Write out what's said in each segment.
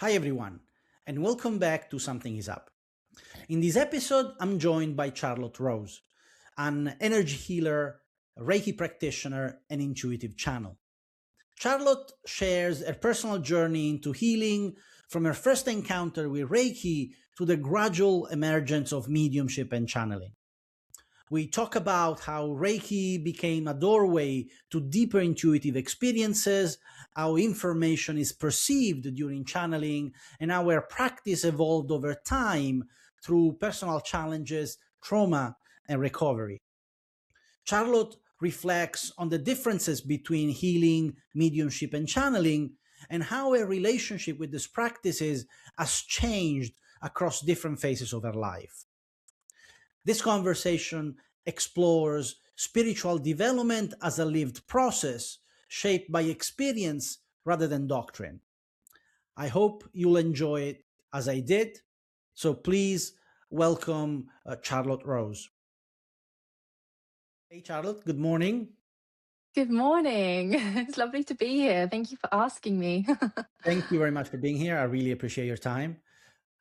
Hi everyone, and welcome back to Something is Up. In this episode, I'm joined by Charlotte Rose, an energy healer, Reiki practitioner, and intuitive channel. Charlotte shares her personal journey into healing from her first encounter with Reiki to the gradual emergence of mediumship and channeling. We talk about how Reiki became a doorway to deeper intuitive experiences, how information is perceived during channeling, and how our practice evolved over time through personal challenges, trauma, and recovery. Charlotte reflects on the differences between healing, mediumship, and channeling, and how her relationship with these practices has changed across different phases of her life. This conversation explores spiritual development as a lived process shaped by experience rather than doctrine. I hope you'll enjoy it as I did. So please welcome Charlotte Rose. Hey, Charlotte, good morning. Good morning. It's lovely to be here. Thank you for asking me. Thank you very much for being here. I really appreciate your time.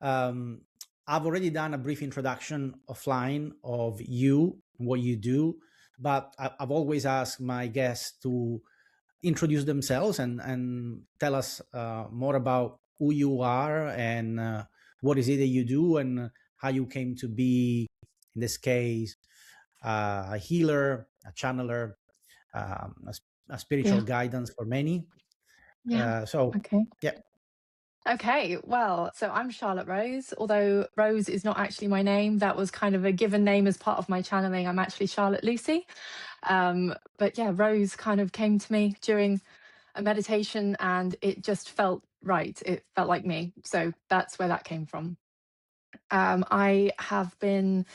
Um, I've already done a brief introduction offline of you, what you do, but I've always asked my guests to introduce themselves and tell us more about who you are and what is it that you do and how you came to be, in this case, a healer, a channeler, a spiritual Yeah, guidance for many. yeah. So, Okay. yeah. Okay. Well, so I'm Charlotte Rose, although Rose is not actually my name. That was kind of a given name as part of my channeling. I'm actually Charlotte Lucy. But yeah, Rose kind of came to me during a meditation and it just felt right. It felt like me. So that's where that came from. I have been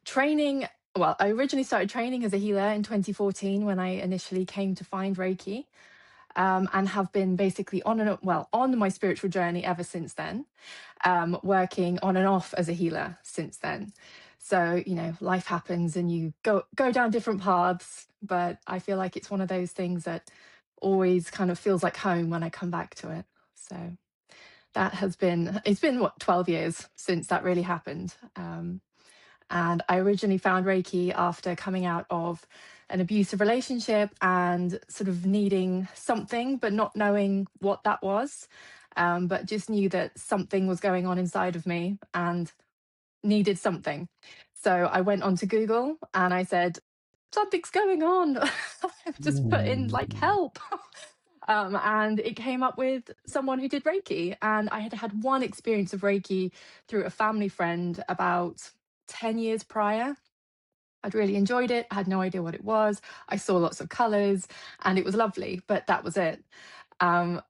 training. Well, I originally started training as a healer in 2014 when I initially came to find Reiki, and have been basically on my spiritual journey ever since then, working on and off as a healer since then. So life happens and you go down different paths, but I feel like it's one of those things that always kind of feels like home when I come back to it. So it's been what, 12 years since that really happened. And I originally found Reiki after coming out of an abusive relationship and sort of needing something, but not knowing what that was. But just knew that something was going on inside of me and needed something. So I went onto Google and I said, something's going on. Just put in like help. And it came up with someone who did Reiki. And I had had one experience of Reiki through a family friend about 10 years prior. I'd really enjoyed it. I had no idea what it was. I saw lots of colors and it was lovely, but that was it. Um,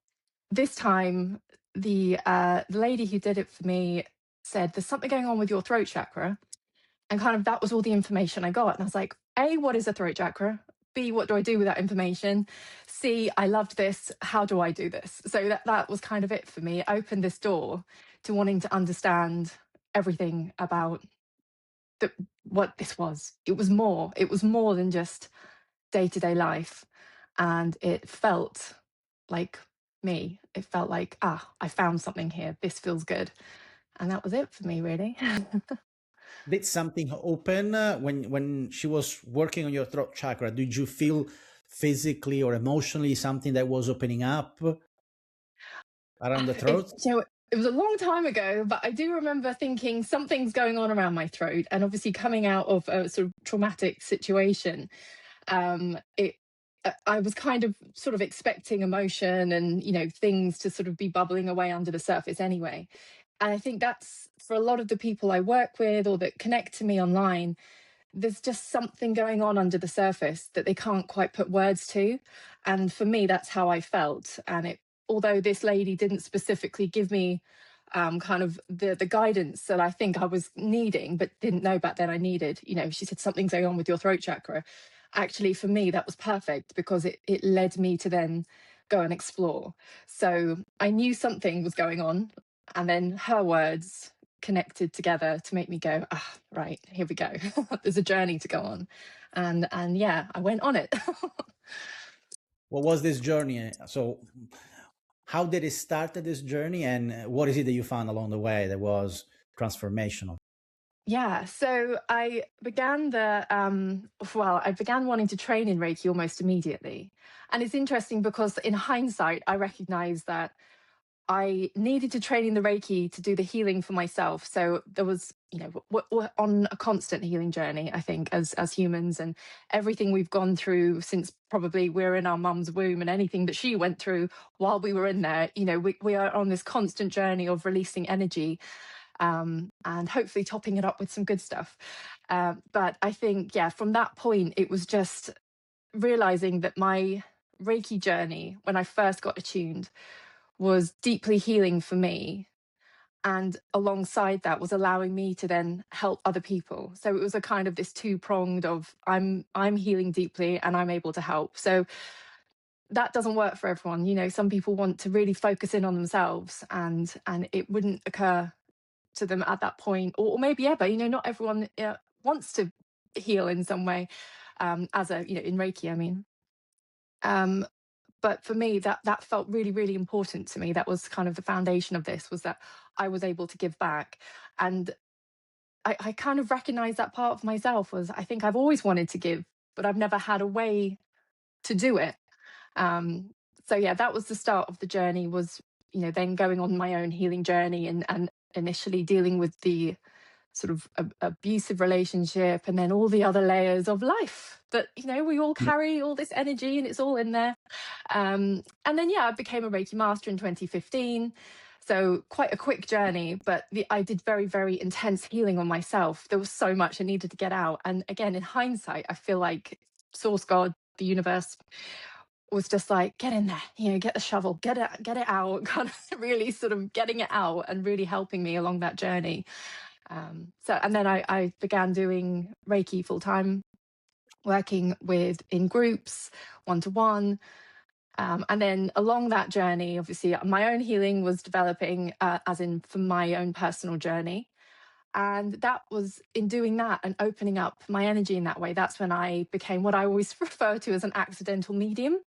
this time, the lady who did it for me said, there's something going on with your throat chakra. And kind of that was all the information I got. And I was like, A, what is a throat chakra? B, what do I do with that information? C, I loved this. How do I do this? So that was kind of it for me. It opened this door to wanting to understand everything about what this was. It was more. It was more than just day-to-day life. And it felt like me. It felt like, I found something here. This feels good. And that was it for me, really. Did something open when she was working on your throat chakra? Did you feel physically or emotionally something that was opening up around the throat? It was a long time ago, but I do remember thinking something's going on around my throat. And obviously, coming out of a sort of traumatic situation, I was kind of sort of expecting emotion and things to sort of be bubbling away under the surface anyway. And I think that's for a lot of the people I work with or that connect to me online, there's just something going on under the surface that they can't quite put words to. And for me, that's how I felt. And although this lady didn't specifically give me kind of the guidance that I think I was needing, but didn't know back then I needed, she said something's going on with your throat chakra. Actually, for me, that was perfect because it led me to then go and explore. So I knew something was going on. And then her words connected together to make me go, right, here we go. There's a journey to go on. And yeah, I went on it. What was this journey? So how did it start this journey, and what is it that you found along the way that was transformational? Yeah, so I began wanting to train in Reiki almost immediately. And it's interesting because in hindsight, I recognize that I needed to train in the Reiki to do the healing for myself. So there was, we're on a constant healing journey, I think, as humans, and everything we've gone through since probably we're in our mum's womb, and anything that she went through while we were in there, we are on this constant journey of releasing energy, and hopefully topping it up with some good stuff. But I think, yeah, from that point, it was just realizing that my Reiki journey, when I first got attuned, was deeply healing for me. And alongside that was allowing me to then help other people. So it was a kind of this two-pronged of I'm healing deeply and I'm able to help. So that doesn't work for everyone. Some people want to really focus in on themselves, and it wouldn't occur to them at that point, or maybe ever. Not everyone wants to heal in some way, as a in Reiki, I mean. Um, but for me, that felt really, really important to me. That was kind of the foundation of this, was that I was able to give back. And I kind of recognized that part of myself, was I think I've always wanted to give, but I've never had a way to do it. Um, so yeah, that was the start of the journey, was then going on my own healing journey, and initially dealing with the sort of abusive relationship, and then all the other layers of life that we all Yeah. carry all this energy, and it's all in there. And then, yeah, I became a Reiki master in 2015. So quite a quick journey, but I did very, very intense healing on myself. There was so much I needed to get out. And again, in hindsight, I feel like source, God, the universe, was just like, get in there, get the shovel, get it out, kind of really sort of getting it out and really helping me along that journey. And then I began doing Reiki full time, working in groups, one to one. And then along that journey, obviously, my own healing was developing, as in for my own personal journey. And that was in doing that and opening up my energy in that way. That's when I became what I always refer to as an accidental medium.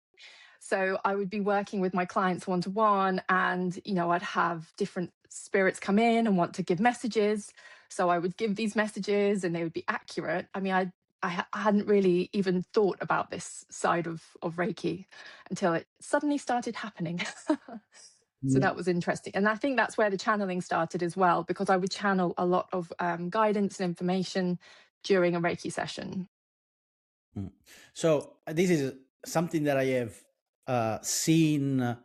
So I would be working with my clients one to one, and I'd have different spirits come in and want to give messages. So I would give these messages, and they would be accurate. I mean, I hadn't really even thought about this side of Reiki until it suddenly started happening. So Yeah. that was interesting, and I think that's where the channeling started as well, because I would channel a lot of guidance and information during a Reiki session. Mm. So this is something that I have seen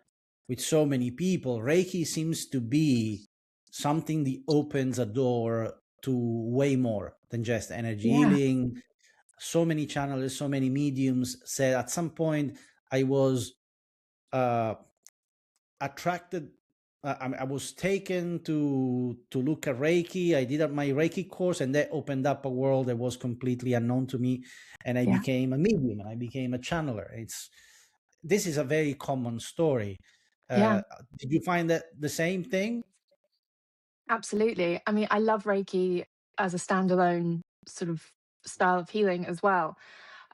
with so many people. Reiki seems to be something that opens a door to way more than just energy Yeah, healing. So many channels, so many mediums said at some point I was uh, attracted. I was taken to look at Reiki. I did my Reiki course, and that opened up a world that was completely unknown to me. And I yeah, became a medium, and I became a channeler. This is a very common story. yeah. Uh, did you find that the same thing? Absolutely. I mean, I love Reiki as a standalone sort of style of healing as well.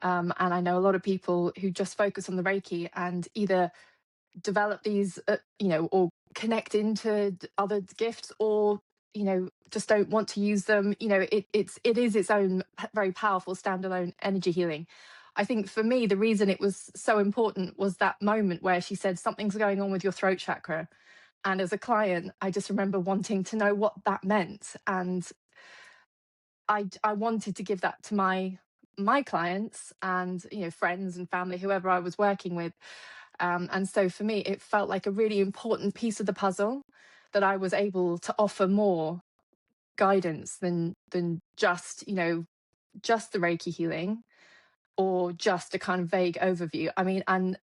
And I know a lot of people who just focus on the Reiki and either develop these, or connect into other gifts, or just don't want to use them. It is its own very powerful standalone energy healing. I think for me, the reason it was so important was that moment where she said something's going on with your throat chakra. And as a client, I just remember wanting to know what that meant. And I wanted to give that to my clients and friends and family, whoever I was working with. And so for me, it felt like a really important piece of the puzzle, that I was able to offer more guidance than just just the Reiki healing, or just a kind of vague overview. I mean, and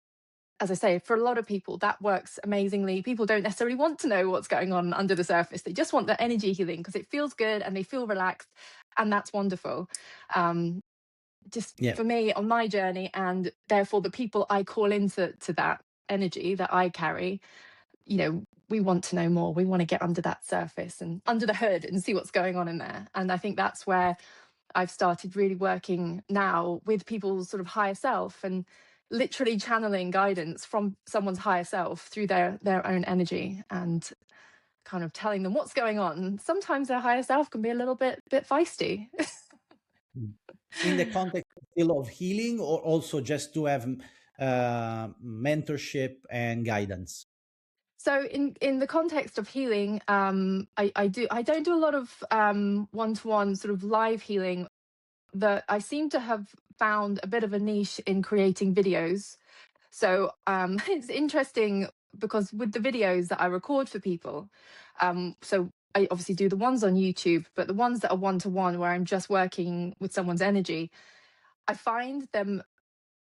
as I say, for a lot of people, that works amazingly. People don't necessarily want to know what's going on under the surface. They just want the energy healing because it feels good and they feel relaxed, and that's wonderful. Um, just Yeah. for me on my journey, and therefore the people I call into that energy that I carry, we want to know more. We want to get under that surface and under the hood and see what's going on in there. And I think that's where I've started really working now with people's sort of higher self, and literally channeling guidance from someone's higher self through their own energy and kind of telling them what's going on. Sometimes their higher self can be a little bit feisty. Mm. In the context still of healing, or also just to have mentorship and guidance? So in the context of healing, I don't do a lot of one-to-one sort of live healing. That I seem to have found a bit of a niche in creating videos. So it's interesting because with the videos that I record for people, so I obviously do the ones on YouTube, but the ones that are one-to-one where I'm just working with someone's energy, I find them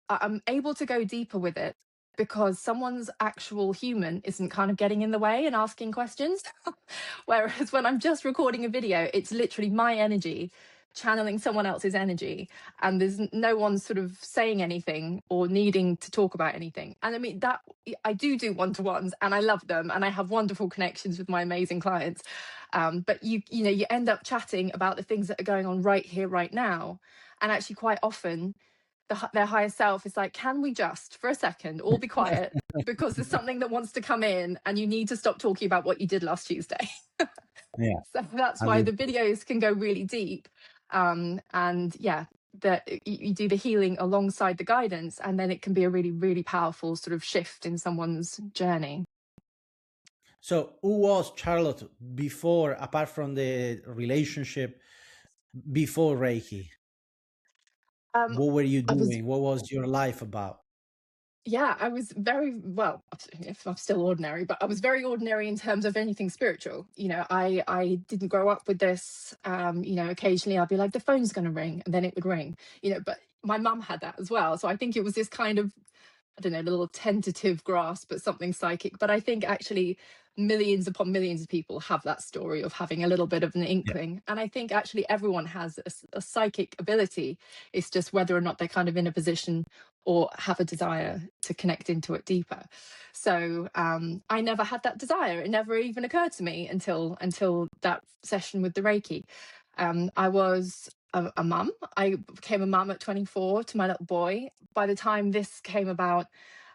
I'm able to go deeper with it because someone's actual human isn't kind of getting in the way and asking questions. Whereas when I'm just recording a video, it's literally my energy channeling someone else's energy, and there's no one sort of saying anything or needing to talk about anything. And I mean, that I do one-to-ones and I love them and I have wonderful connections with my amazing clients. But you know, you end up chatting about the things that are going on right here, right now. And actually quite often their higher self is like, can we just for a second all be quiet, because there's something that wants to come in and you need to stop talking about what you did last Tuesday. Yeah, So that's why the understood. videos can go really deep. And yeah, that you do the healing alongside the guidance, and then it can be a really, really powerful sort of shift in someone's journey. So, who was Charlotte before, apart from the relationship, before Reiki? Um, What were you I was doing? What was your life about? Yeah, I was very well, if I'm still ordinary, but I was very ordinary in terms of anything spiritual. You know, I didn't grow up with this. You know, occasionally I'd be like, the phone's gonna ring, and then it would ring, you know, but my mum had that as well. So I think it was this kind of, I don't know, little tentative grasp at something psychic. But I think actually millions upon millions of people have that story of having a little bit of an Yeah. inkling. And I think actually everyone has a psychic ability. It's just whether or not they're kind of in a position or have a desire to connect into it deeper. So I never had that desire. It never even occurred to me until that session with the Reiki. I was a mum. I became a mum at 24 to my little boy. By the time this came about,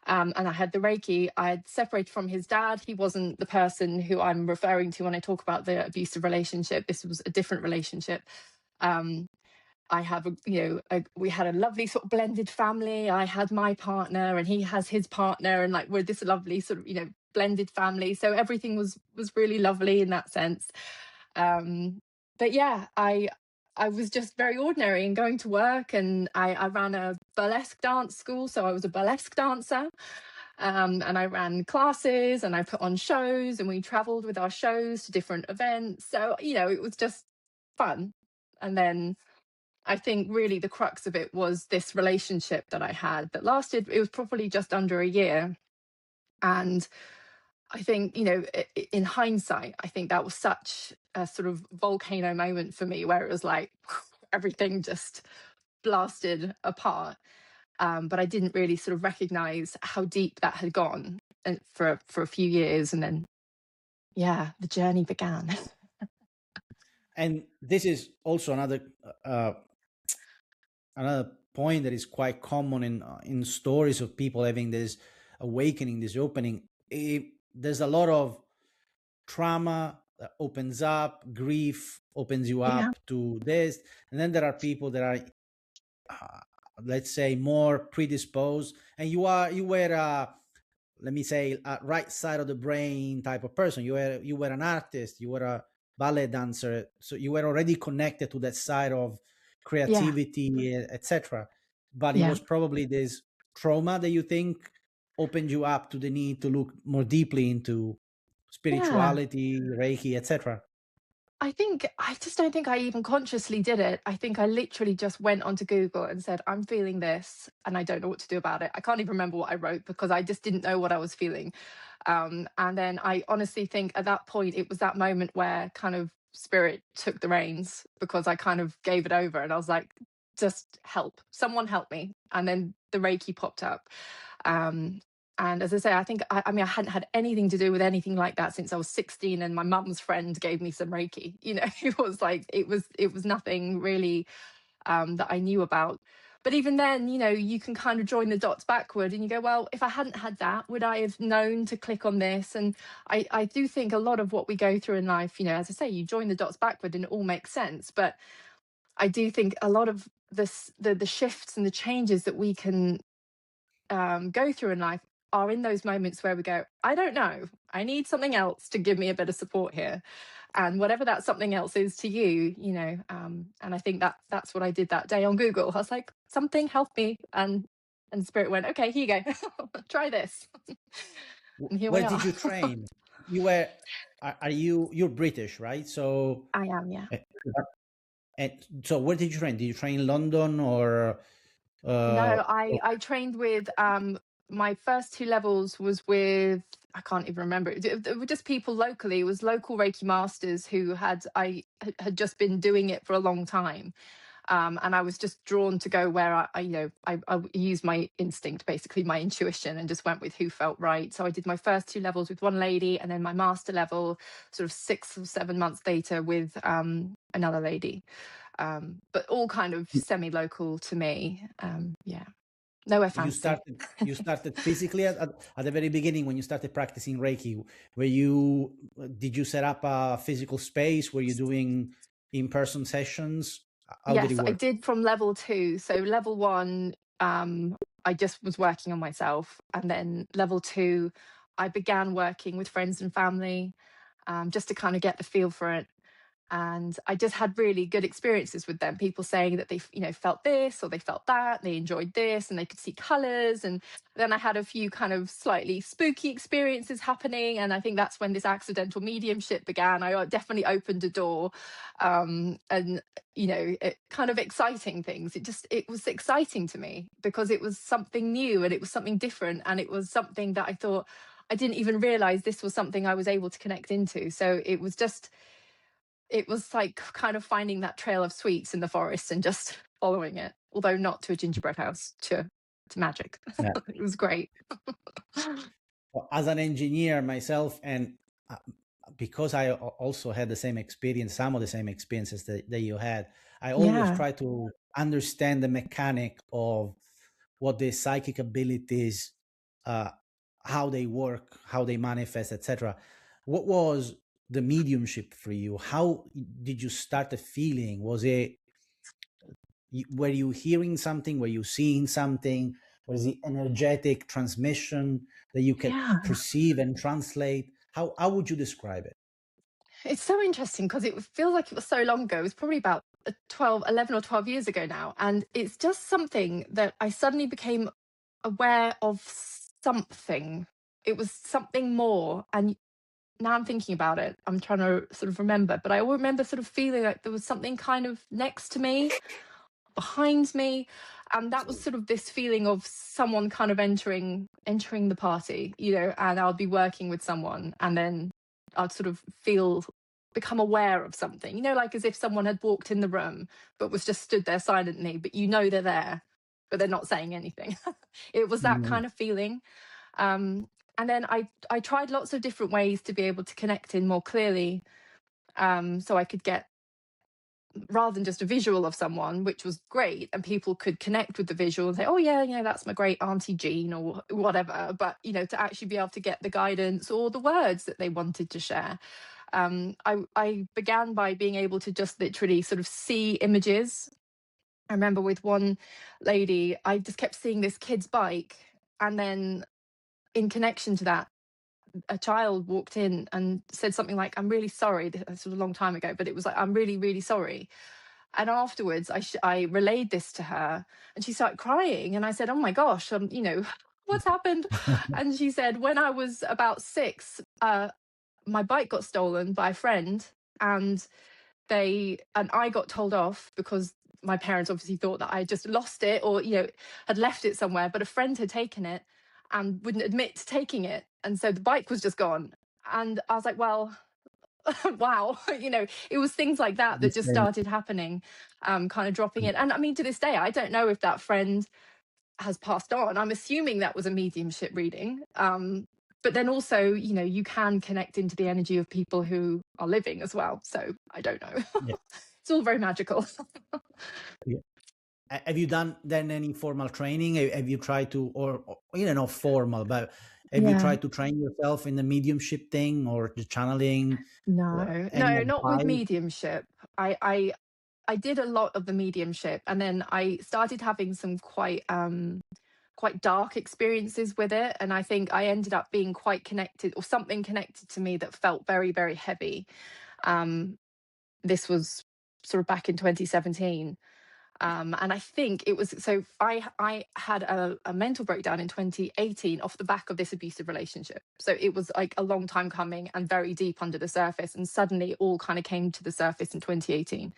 and I had the Reiki, I had separated from his dad. He wasn't the person who I'm referring to when I talk about the abusive relationship. This was a different relationship. Um, I have, we had a lovely sort of blended family. I had my partner and he has his partner, and like we're this lovely sort of, blended family. So everything was really lovely in that sense. Um, but yeah, I was just very ordinary and going to work, and I ran a burlesque dance school, so I was a burlesque dancer. And I ran classes and I put on shows and we traveled with our shows to different events. So, it was just fun. And then I think really the crux of it was this relationship that I had that lasted, it was probably just under a year. And I think, in hindsight, I think that was such a sort of volcano moment for me where it was like everything just blasted apart. But I didn't really sort of recognize how deep that had gone for a few years. And then, yeah, the journey began. And this is also uh, another point that is quite common in stories of people having this awakening, this opening. There's a lot of trauma that opens up, grief opens you Yeah, up to this, and then there are people that are, uh, let's say, more predisposed, and you were let me say, a right side of the brain type of person. You were an artist, you were a ballet dancer, so you were already connected to that side of yeah, creativity, etc. But it yeah, was probably this trauma that you think opened you up to the need to look more deeply into yeah. spirituality, Reiki, etc. I just don't think I even consciously did it. I think I literally just went onto Google and said, I'm feeling this and I don't know what to do about it. I can't even remember what I wrote because I just didn't know what I was feeling. And then I honestly think at that point, it was that moment where kind of spirit took the reins because I kind of gave it over and I was like, just help, someone help me. And then the Reiki popped up. Um, and as I say, I think I mean I hadn't had anything to do with anything like that since I was 16, and my mum's friend gave me some Reiki. It was like it was nothing really that I knew about. But even then, you can kind of join the dots backward and you go, well, if I hadn't had that, would I have known to click on this? And I do think a lot of what we go through in life, as I say, you join the dots backward and it all makes sense. But I do think a lot of the shifts and the changes that we can go through in life are in those moments where we go, I don't know, I need something else to give me a bit of support here. And whatever that something else is to you, and I think that's what I did that day on Google. I was like, something help me. And Spirit went, okay, here you go. Try this. And here we Where are. did you train? You were, you're British, right? So, I am, yeah. uh, and so where did you train? Did you train in London or, No, or I trained with my first two levels was with, I can't even remember. It were just people locally. It was local Reiki masters who had just been doing it for a long time. And I was just drawn to go where I used my instinct, basically my intuition, and just went with who felt right. So I did my first two levels with one lady, and then my master level sort of 6 or 7 months later with another lady. But all kind of semi-local to me. Yeah, nowhere you fancy. started physically at the very beginning when you started practicing Reiki? Did you set up a physical space? Were you doing in-person sessions? How did it Yes, I work? did from level 2. So level 1, I just was working on myself, and then level 2, I began working with friends and family, just to kind of get the feel for it. And I just had really good experiences with them, people saying that they felt this or they felt that, they enjoyed this, and they could see colors. And then I had a few kind of slightly spooky experiences happening, and I think that's when this accidental mediumship began. I definitely opened a door, and it kind of exciting things. It was exciting to me because it was something new and it was something different, and it was something that I thought I didn't even realize this was something I was able to connect into. So it was like kind of finding that trail of sweets in the forest and just following it, although not to a gingerbread house, to magic. Yeah. It was great. Well, as an engineer myself, and uh, because I also had the same experience, some of the same experiences that you had, I always Yeah, try to understand the mechanic of what the psychic abilities, uh, how they work, how they manifest, etc. What was the mediumship for you? How did you start the feeling? Were you hearing something? Were you seeing something? Was it energetic transmission that you could yeah. perceive and translate? How would you describe it? It's so interesting because it feels like it was so long ago. It was probably about 11 or 12 years ago now. And it's just something that I suddenly became aware of something. It was something more. And now I'm thinking about it, I'm trying to sort of remember, but I remember sort of feeling like there was something kind of next to me, behind me, and that was sort of this feeling of someone kind of entering the party, and I'll be working with someone, and then I'd sort of become aware of something, like as if someone had walked in the room but was just stood there silently, but they're there, but they're not saying anything. It was that Mm, kind of feeling. um, and then I tried lots of different ways to be able to connect in more clearly, so I could get, rather than just a visual of someone, which was great, and people could connect with the visual and say, oh yeah, that's my great auntie Jean or whatever, but to actually be able to get the guidance or the words that they wanted to share. I began by being able to just literally sort of see images. I remember with one lady, I just kept seeing this kid's bike, and then in connection to that, a child walked in and said something like, I'm really sorry. This was a long time ago, but it was like, I'm really, really sorry. And afterwards, I relayed this to her, and she started crying. And I said, oh my gosh, what's happened? And she said, when I was about 6, my bike got stolen by a friend, and I got told off because my parents obviously thought that I had just lost it, or had left it somewhere, but a friend had taken it and wouldn't admit to taking it, and so the bike was just gone. And I was like, well, wow. It was things like that that this just started happening, kind of dropping in. And I mean, to this day, I don't know if that friend has passed on. I'm assuming that was a mediumship reading. But then also, you can connect into the energy of people who are living as well. So I don't know. yeah, It's all very magical. yeah. Have you done then any formal training? Have you tried to, or not formal, but have you Yeah. tried to train yourself in the mediumship thing or the channeling, No, any no, of the not with five? mediumship. I did a lot of the mediumship, and then I started having some quite dark experiences with it, and I think I ended up being quite connected, or something connected to me that felt very, very heavy. Um, this was sort of back in 2017. And I think it was, so I had a mental breakdown in 2018 off the back of this abusive relationship. So it was like a long time coming and very deep under the surface, and suddenly it all kind of came to the surface in 2018.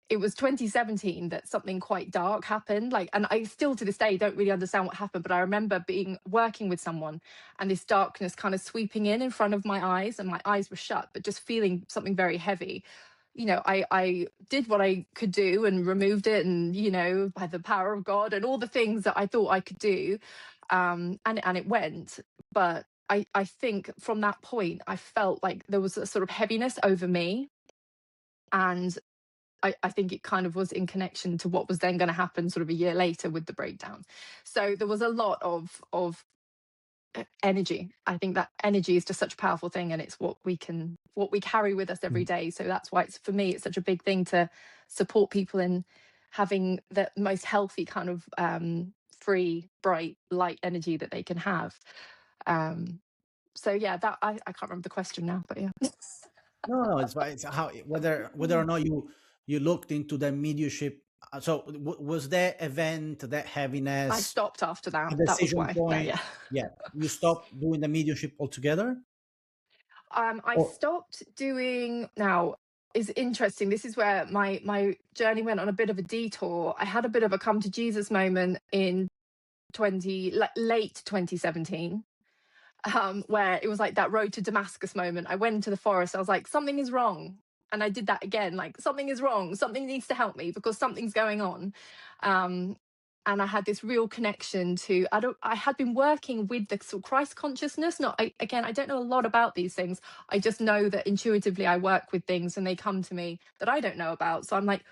It was 2017 that something quite dark happened, like, and I still to this day don't really understand what happened, but I remember working with someone and this darkness kind of sweeping in front of my eyes, and my eyes were shut, but just feeling something very heavy. I did what I could do and removed it, and by the power of God and all the things that I thought I could do, and it went. But I think from that point I felt like there was a sort of heaviness over me, and I think it kind of was in connection to what was then going to happen sort of a year later with the breakdown. So there was a lot of energy. I think that energy is just such a powerful thing, and it's what we carry with us every Mm. day. So that's why for me it's such a big thing to support people in having the most healthy kind of free, bright, light energy that they can have. So yeah, that I can't remember the question now, but yeah. No, no, it's fine. It's how, whether or not you looked into the mediumship. So was that event, that I heaviness, stopped after a that. That was decision why. Yeah, point? yeah. Yeah, you stopped doing the mediumship altogether, I or stopped doing now. Is interesting. This is where my journey went on a bit of a detour. I had a bit of a come to Jesus moment in late 2017, where it was like that road to Damascus moment. I went into the forest. I was like, something is wrong, and I did that again. Like, something is wrong. Something needs to help me because something's going on. Um, and I had this real connection to I had been working with the sort of Christ consciousness. Again, I don't know a lot about these things. I just know that intuitively I work with things and they come to me that I don't know about. So I'm like,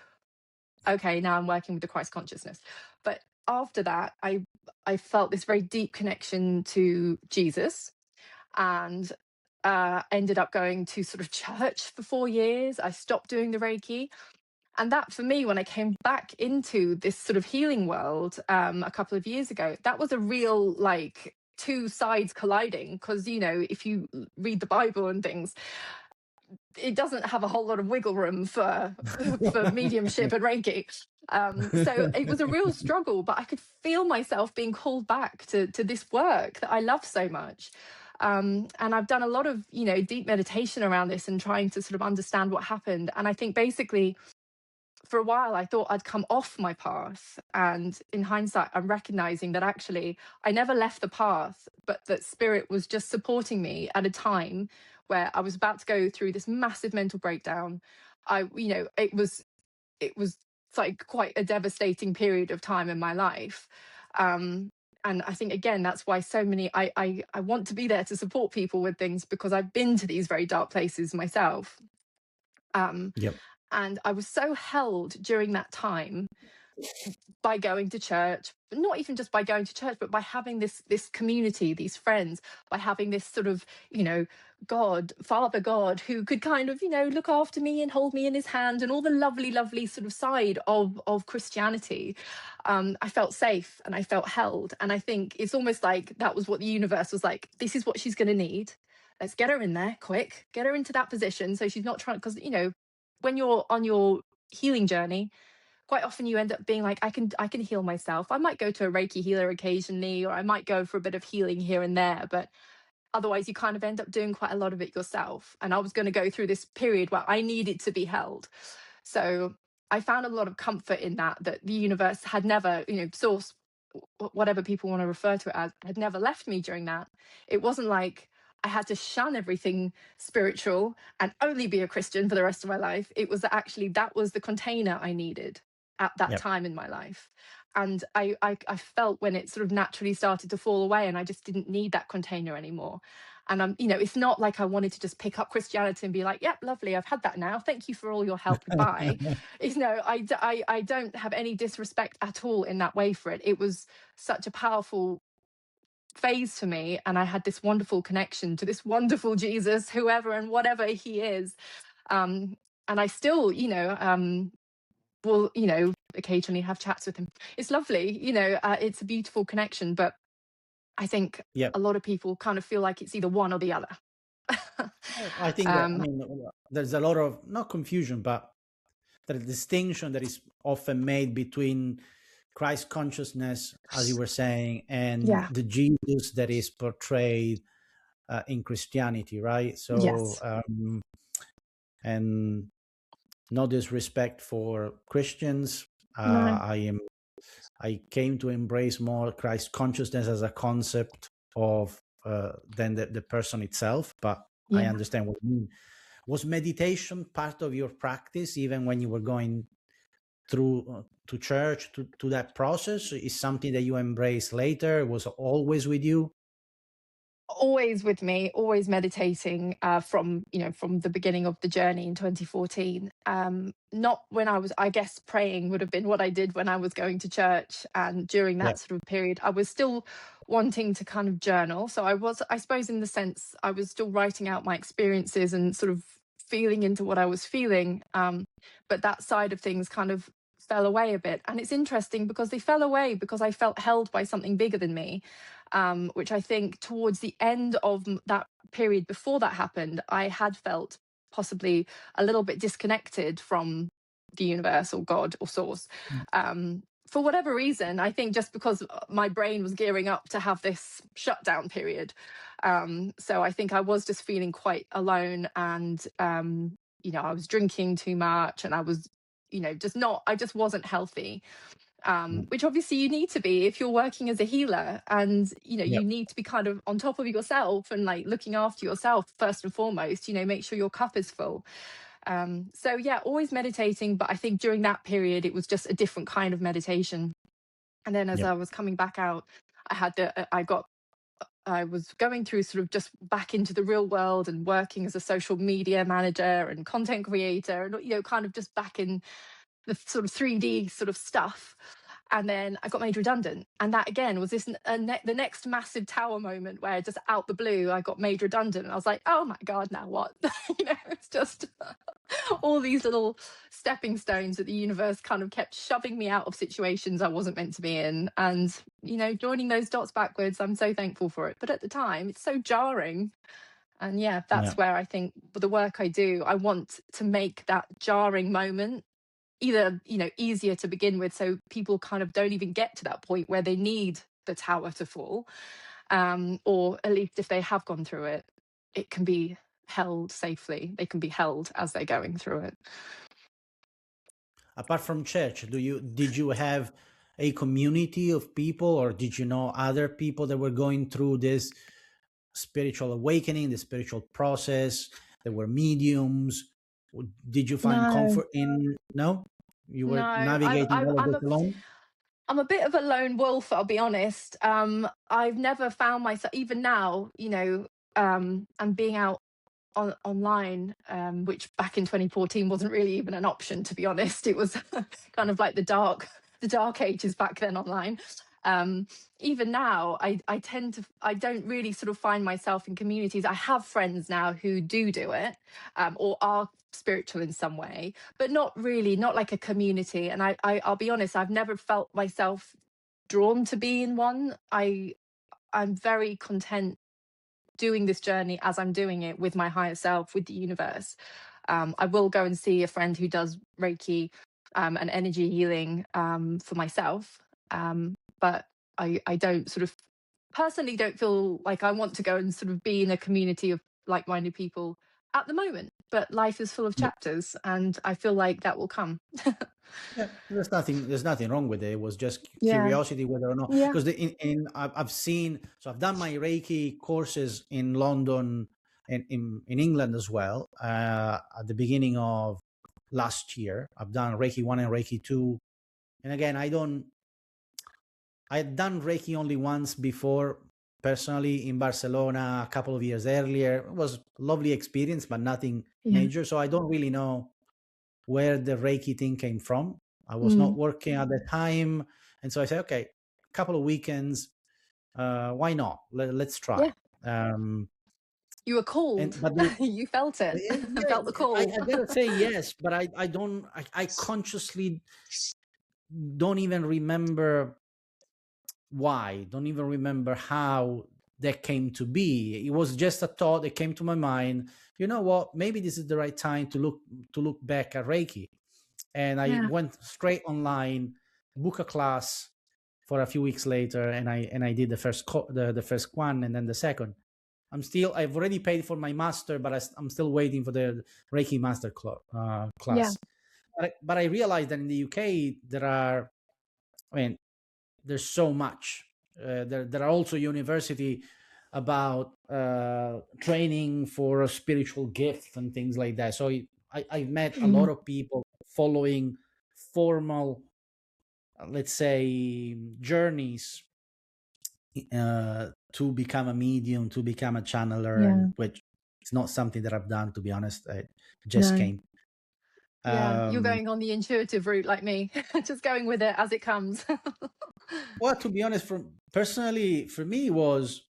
okay, now I'm working with the Christ consciousness. But after that, I felt this very deep connection to Jesus, and ended up going to sort of church for 4 years. I stopped doing the Reiki. And that for me, when I came back into this sort of healing world a couple of years ago, that was a real like two sides colliding. Because, if you read the Bible and things, it doesn't have a whole lot of wiggle room for for mediumship and Reiki. So it was a real struggle, but I could feel myself being called back to this work that I love so much. And I've done a lot of deep meditation around this and trying to sort of understand what happened. And I think basically for a while I thought I'd come off my path, and in hindsight I'm recognizing that actually I never left the path, but that spirit was just supporting me at a time where I was about to go through this massive mental breakdown. It was like quite a devastating period of time in my life. And I think again that's why so many I want to be there to support people with things, because I've been to these very dark places myself. um, yep, and I was so held during that time by going to church, not even just by going to church, but by having this community, these friends, by having this sort of God, Father God, who could kind of look after me and hold me in his hand, and all the lovely sort of side of Christianity. I felt safe and I felt held, and I think it's almost like that was what the universe was like. This is what she's going to need. Let's get her in there quick, get her into that position so she's not trying, because when you're on your healing journey, quite often you end up being like, I can heal myself. I might go to a Reiki healer occasionally, or I might go for a bit of healing here and there, but otherwise you kind of end up doing quite a lot of it yourself. And I was going to go through this period where I needed to be held. So I found a lot of comfort in that the universe had never, source, whatever people want to refer to it as, had never left me during that. It wasn't like I had to shun everything spiritual and only be a Christian for the rest of my life. It was actually that was the container I needed at that yep. time in my life. And I felt when it sort of naturally started to fall away and I just didn't need that container anymore. And it's not like I wanted to just pick up Christianity and be like, yep, lovely, I've had that now, thank you for all your help, goodbye. I don't have any disrespect at all in that way for it. It was such a powerful phase for me, and I had this wonderful connection to this wonderful Jesus, whoever and whatever he is. And I still will occasionally have chats with him. It's lovely, it's a beautiful connection, but I think Yeah. a lot of people kind of feel like it's either one or the other. I think that, there's a lot of, not confusion, but the distinction that is often made between Christ consciousness, as you were saying, and Yeah. the Jesus that is portrayed in Christianity, right? So, Yes. And no disrespect for Christians. No. I came to embrace more Christ consciousness as a concept of than the person itself, but I Yeah. understand what you mean. Was meditation part of your practice even when you were going through to church, to that process? Is something that you embraced later? It was always with you? Always with me, always meditating from the beginning of the journey in 2014. Not when I guess praying would have been what I did when I was going to church, and during Yeah. that sort of period I was still wanting to kind of journal. So I suppose in the sense I was still writing out my experiences and sort of feeling into what I was feeling, but that side of things kind of fell away a bit. And it's interesting because they fell away because I felt held by something bigger than me, which I think towards the end of that period before that happened, I had felt possibly a little bit disconnected from the universe or God or source. For whatever reason, I think just because my brain was gearing up to have this shutdown period. So I think I was just feeling quite alone, and I was drinking too much, and I was I just wasn't healthy. Which obviously you need to be if you're working as a healer, and Yeah. you need to be kind of on top of yourself and like looking after yourself first and foremost, make sure your cup is full. So yeah, always meditating, but I think during that period it was just a different kind of meditation. And then as Yeah. I was coming back out, I was going through sort of just back into the real world and working as a social media manager and content creator, and kind of just back in the sort of 3D sort of stuff. And then I got made redundant, and that again was the next massive tower moment where just out the blue I got made redundant, and I was like, oh my god, now what? It's just all these little stepping stones that the universe kind of kept shoving me out of situations I wasn't meant to be in, and joining those dots backwards, I'm so thankful for it. But at the time it's so jarring. And yeah, that's where I think the work I do, I want to make that jarring moment either easier to begin with, so people kind of don't even get to that point where they need the tower to fall, or at least if they have gone through it, it can be held safely. They can be held as they're going through it. Apart from church, did you have a community of people, or did you know other people that were going through this spiritual awakening, the spiritual process? There were mediums. Did you find No, comfort in? No, you were no, navigating all of this alone. I'm a bit of a lone wolf, I'll be honest. I've never found myself, even now, and being out online, which back in 2014 wasn't really even an option, to be honest. It was kind of like the dark ages back then online. Even now, I don't really sort of find myself in communities. I have friends now who do it, or are spiritual in some way, but not really, not like a community. And I'll be honest, I've never felt myself drawn to be in one. I'm very content doing this journey as I'm doing it with my higher self, with the universe. I will go and see a friend who does Reiki and energy healing for myself. But I don't sort of personally don't feel like I want to go and sort of be in a community of like-minded people at the moment. But life is full of chapters, and I feel like that will come. Yeah, there's nothing wrong with it. It was just Yeah. curiosity whether or not, Yeah. because I've seen, so I've done my Reiki courses in London and in England as well. At the beginning of last year, I've done Reiki 1 and Reiki 2. And again, I had done Reiki only once before personally in Barcelona a couple of years earlier. It was a lovely experience, but nothing Yeah. major. So I don't really know where the Reiki thing came from. I was not Mm. working at the time. And so I said, okay, a couple of weekends, why not? Let's try. Yeah. Um, You were called. but the, You felt it. Felt the I call. gotta say yes, but I don't, I consciously don't even remember why, don't even remember how that came to be. It was just a thought that came to my mind. You know what? Maybe this is the right time to look back at Reiki. And I Yeah. went straight online, book a class for a few weeks later, and I did the first one, and then the second. I've already paid for my master, but I'm still waiting for the Reiki master Yeah. class. But I realized that in the UK I mean, there's so much. There are also university about training for a spiritual gift and things like that. So I've met a lot Mm. of people following formal, let's say, journeys to become a medium, to become a channeler, Yeah. and which is not something that I've done, to be honest. I just No. came. Yeah. You're Um, going on the intuitive route like me, just going with it as it comes. well, to be honest, personally, for me, was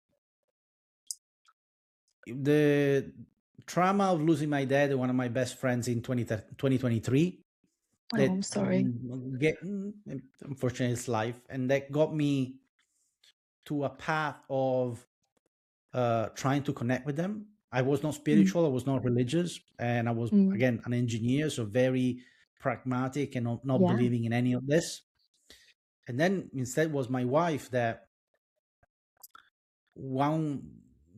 the trauma of losing my dad, one of my best friends in 2023, Oh, that I'm sorry. unfortunately, it's life, and that got me to a path of trying to connect with them. I was not Mm. spiritual, I was not religious, and I was, Mm. again, an engineer, so very pragmatic and not Yeah. believing in any of this. And then instead was my wife that one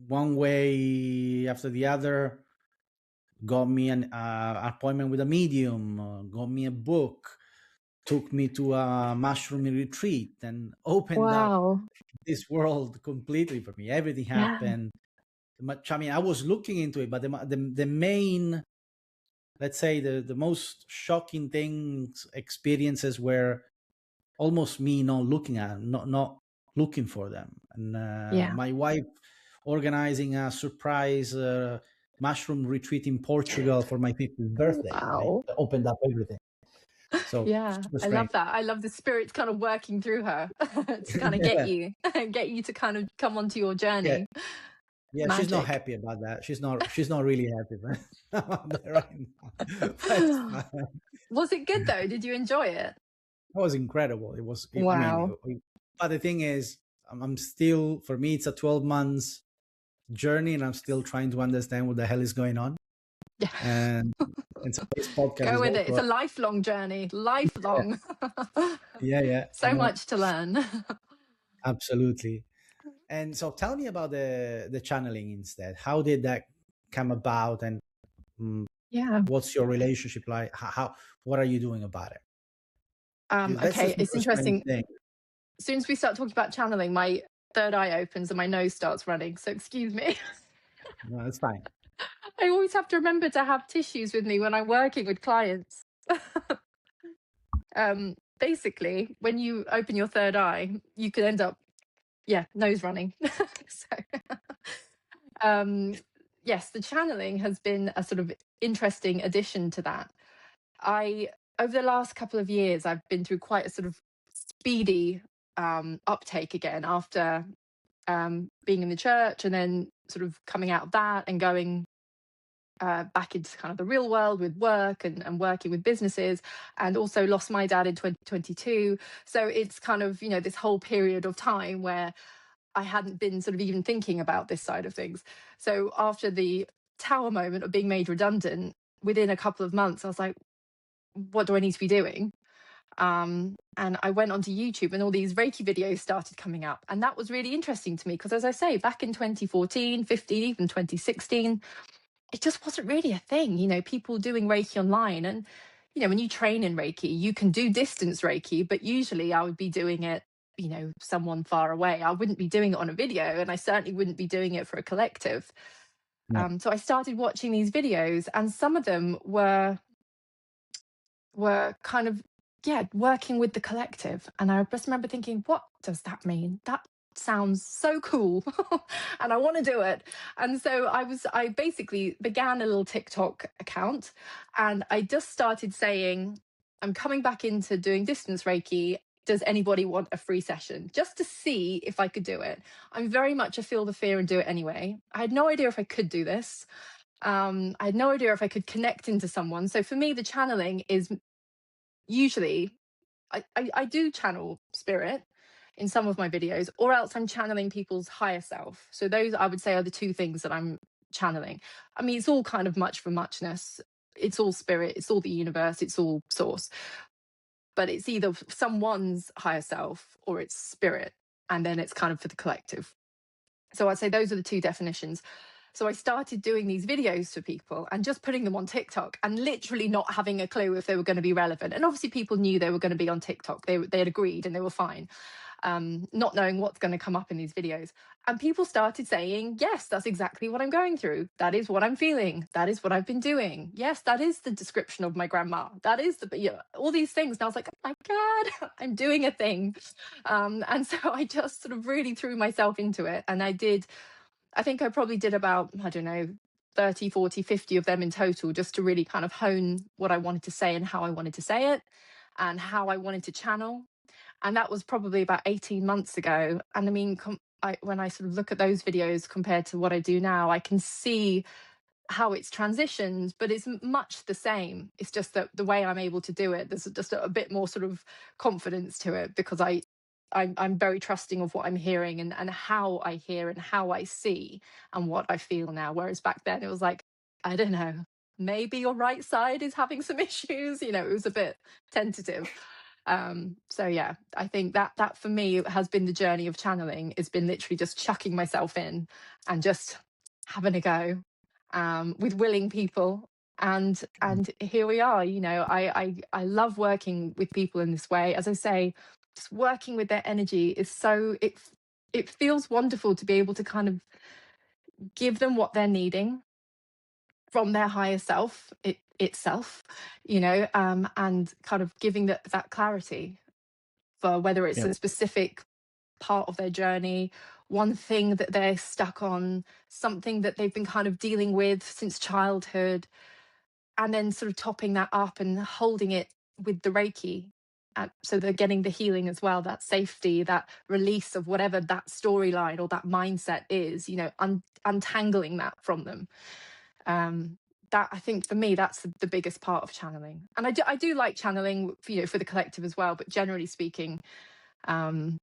way after the other got me an appointment with a medium, got me a book, took me to a mushroom retreat, and opened up Wow. this world completely for me. Everything Yeah. happened. I mean, I was looking into it, but the main, let's say, the most shocking things, experiences were almost me not looking at, not looking for them. And Yeah. my wife organizing a surprise mushroom retreat in Portugal for my 50th birthday, right? Wow. Opened up everything. So Yeah, super I strange. love that. I love the spirits kind of working through her to kind of Yeah, get you to kind of come onto your yeah, journey. yeah. She's not Magic. happy about that. She's not really happy about that right now. But it's fine. Was it good though? Did you enjoy it? That was incredible. It was. I mean, Wow. but the thing is, I'm still. For me, it's a 12 months journey, and I'm still trying to understand what the hell is going on. Yeah. And so this podcast Go is with it. It's also. a lifelong journey. Yeah, Lifelong. yeah, yeah. I So know, much to learn. absolutely. And so, tell me about the channeling instead. How did that come about, and mm, Yeah. what's your relationship like? What are you doing about it? Because that's the Okay, it's super strange interesting. thing. As soon as we start talking about channeling, my third eye opens and my nose starts running. So excuse me. No, it's fine. I always have to remember to have tissues with me when I'm working with clients. Basically, when you open your third eye, you could end up, yeah, nose running. So, um, yes, the channeling has been a sort of interesting addition to that. I Over the last couple of years, I've been through quite a sort of speedy uptake again after being in the church and then sort of coming out of that and going back into kind of the real world with work and working with businesses, and also lost my dad in 2022. So it's kind of, this whole period of time where I hadn't been sort of even thinking about this side of things. So after the tower moment of being made redundant, within a couple of months, I was like, what do I need to be doing? And I went onto YouTube and all these Reiki videos started coming up. And that was really interesting to me because, as I say, back in 2014, 15, even 2016, it just wasn't really a thing. People doing Reiki online. And, when you train in Reiki, you can do distance Reiki, but usually I would be doing it, someone far away. I wouldn't be doing it on a video, and I certainly wouldn't be doing it for a collective. Yeah, So I started watching these videos, and some of them were kind of, yeah, working with the collective. And I just remember thinking, what does that mean? That sounds so cool and I want to do it. And so I basically began a little TikTok account, and I just started saying, I'm coming back into doing distance Reiki. Does anybody want a free session? Just to see if I could do it. I'm very much a feel the fear and do it anyway. I had no idea if I could do this. I had no idea if I could connect into someone. So for me, the channeling is usually, I do channel spirit in some of my videos, or else I'm channeling people's higher self. So those, I would say, are the two things that I'm channeling. I mean, it's all kind of much for muchness. It's all spirit, it's all the universe, it's all source. But it's either someone's higher self or it's spirit. And then it's kind of for the collective. So I'd say those are the two definitions. So I started doing these videos for people and just putting them on TikTok, and literally not having a clue if they were going to be relevant. And obviously people knew they were going to be on TikTok. They had agreed and they were fine, not knowing what's going to come up in these videos. And people started saying, yes, that's exactly what I'm going through. That is what I'm feeling. That is what I've been doing. Yes, that is the description of my grandma. That is all these things. And I was like, oh my God, I'm doing a thing. And so I just sort of really threw myself into it. And I think I probably did about, I don't know, 30, 40, 50 of them in total, just to really kind of hone what I wanted to say and how I wanted to say it and how I wanted to channel. And that was probably about 18 months ago. And I mean, when I sort of look at those videos compared to what I do now, I can see how it's transitioned, but it's much the same. It's just that the way I'm able to do it, there's just a bit more sort of confidence to it, because I'm very trusting of what I'm hearing and how I hear and how I see and what I feel now. Whereas back then it was like, I don't know, maybe your right side is having some issues. It was a bit tentative. So yeah, I think that for me has been the journey of channeling. It's been literally just chucking myself in and just having a go, with willing people. And here we are. I love working with people in this way. As I say, just working with their energy is it feels wonderful to be able to kind of give them what they're needing from their higher self itself, and kind of giving that clarity for whether it's a specific part of their journey, one thing that they're stuck on, something that they've been kind of dealing with since childhood, and then sort of topping that up and holding it with the Reiki. So they're getting the healing as well, that safety, that release of whatever that storyline or that mindset is, untangling that from them. That, I think, for me, that's the biggest part of channeling. And I do like channeling, for the collective as well. But generally speaking, I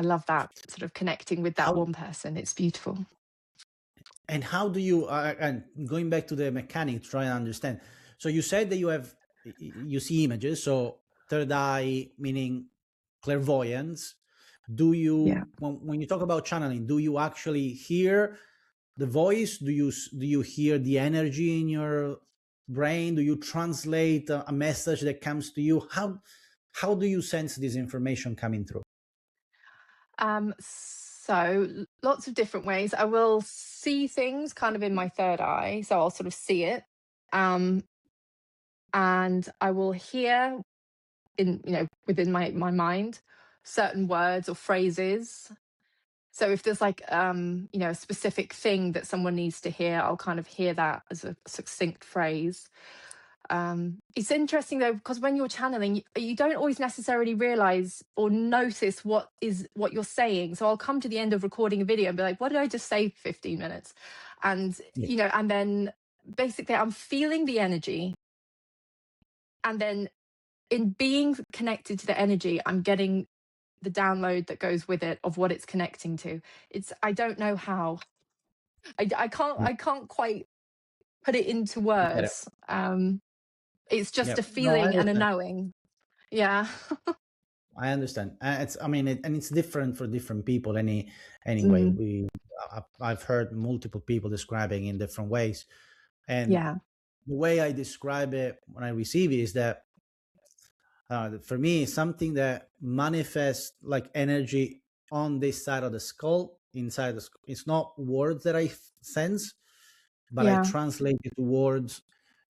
love that sort of connecting with that one person. It's beautiful. And how do you, and going back to the mechanic, try and understand. So you said that you see images. So third eye, meaning clairvoyance. Do you, when you talk about channeling, do you actually hear the voice? Do you hear the energy in your brain? Do you translate a message that comes to you? How do you sense this information coming through? So lots of different ways. I will see things kind of in my third eye, so I'll sort of see it, and I will hear within my mind certain words or phrases. So if there's like a specific thing that someone needs to hear, I'll kind of hear that as a succinct phrase. It's interesting though, because when you're channeling, you don't always necessarily realize or notice what you're saying. So I'll come to the end of recording a video and be like, what did I just say for 15 minutes? And and then basically I'm feeling the energy, and then in being connected to the energy, I'm getting the download that goes with it of what it's connecting to. I don't know how. I can't quite put it into words. It's just a feeling and a knowing. Yeah. I understand. It's different for different people. Anyway, I've heard multiple people describing in different ways, and the way I describe it when I receive it is that for me, something that manifests like energy on this side of the skull, inside the skull. It's not words that I sense, but I translate it to words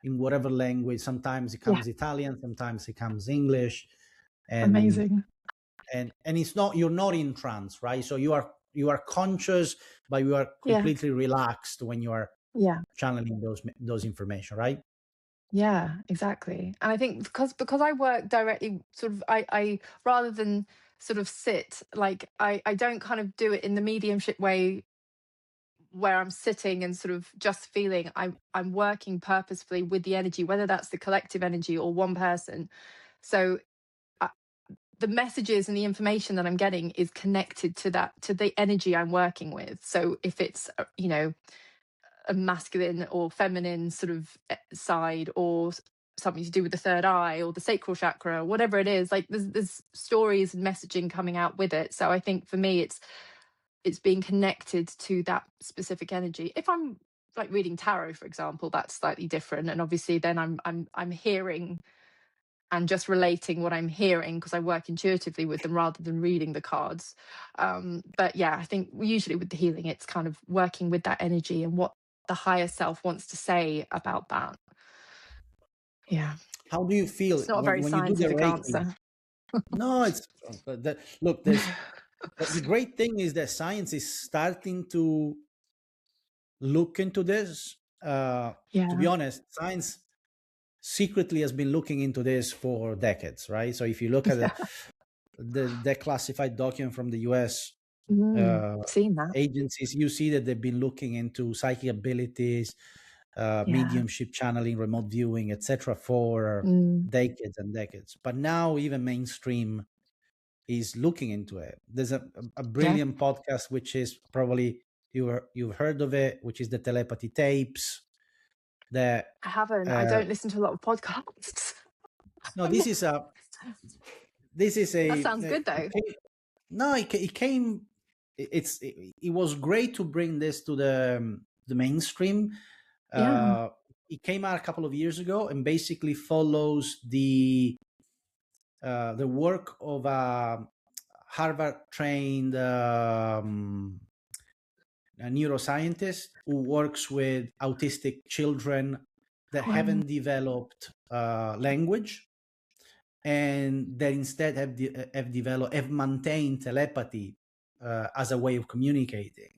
in whatever language. Sometimes it comes Italian, sometimes it comes English. And, amazing. and it's not, you're not in trance, right? So you are conscious, but you are completely relaxed when you are channeling those information, right? Yeah, exactly. And I think because I work directly, sort of, I rather than sort of sit, like I don't kind of do it in the mediumship way where I'm sitting and sort of just feeling. I'm working purposefully with the energy, whether that's the collective energy or one person. So I, the messages and the information that I'm getting is connected to the energy I'm working with. So if it's a masculine or feminine sort of side, or something to do with the third eye or the sacral chakra, whatever it is, like there's stories and messaging coming out with it. So I think for me it's being connected to that specific energy. If I'm like reading tarot, for example, that's slightly different, and obviously then I'm hearing and just relating what I'm hearing, because I work intuitively with them rather than reading the cards. But yeah, I think usually with the healing, it's kind of working with that energy and what the higher self wants to say about that. Yeah. How do you feel It's not a very when you do the scientific Reiki? answer. No, it's look. There's the great thing is that science is starting to look into this. To be Yeah. honest, science secretly has been looking into this for decades, right? So if you look at the declassified document from the US Seen that. agencies, you see that they've been looking into psychic abilities, Yeah. mediumship channeling, remote viewing, etc., for decades and decades. But now even mainstream is looking into it. There's a brilliant podcast, which is probably you've heard of it, which is the telepathy tapes. That I haven't. I don't listen to a lot of podcasts. no, this is a That sounds good though. It came. It was great to bring this to the mainstream. It came out a couple of years ago and basically follows the work of a Harvard trained a neuroscientist who works with autistic children that haven't developed language, and that instead have maintained telepathy as a way of communicating.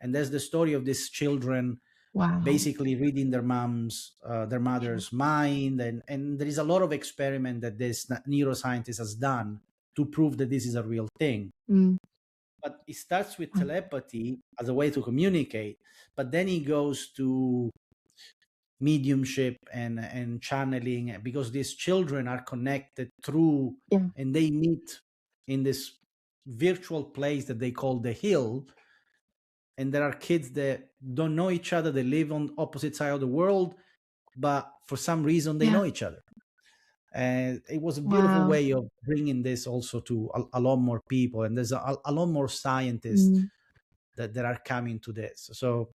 And there's the story of these children basically reading their mother's mind, and there is a lot of experiment that this neuroscientist has done to prove that this is a real thing. But it starts with telepathy as a way to communicate, but then he goes to mediumship and channeling, because these children are connected through and they meet in this virtual place that they call the hill, and there are kids that don't know each other, they live on opposite side of the world, but for some reason they know each other. And it was a beautiful way of bringing this also to a lot more people, and there's a lot more scientists that are coming to this. So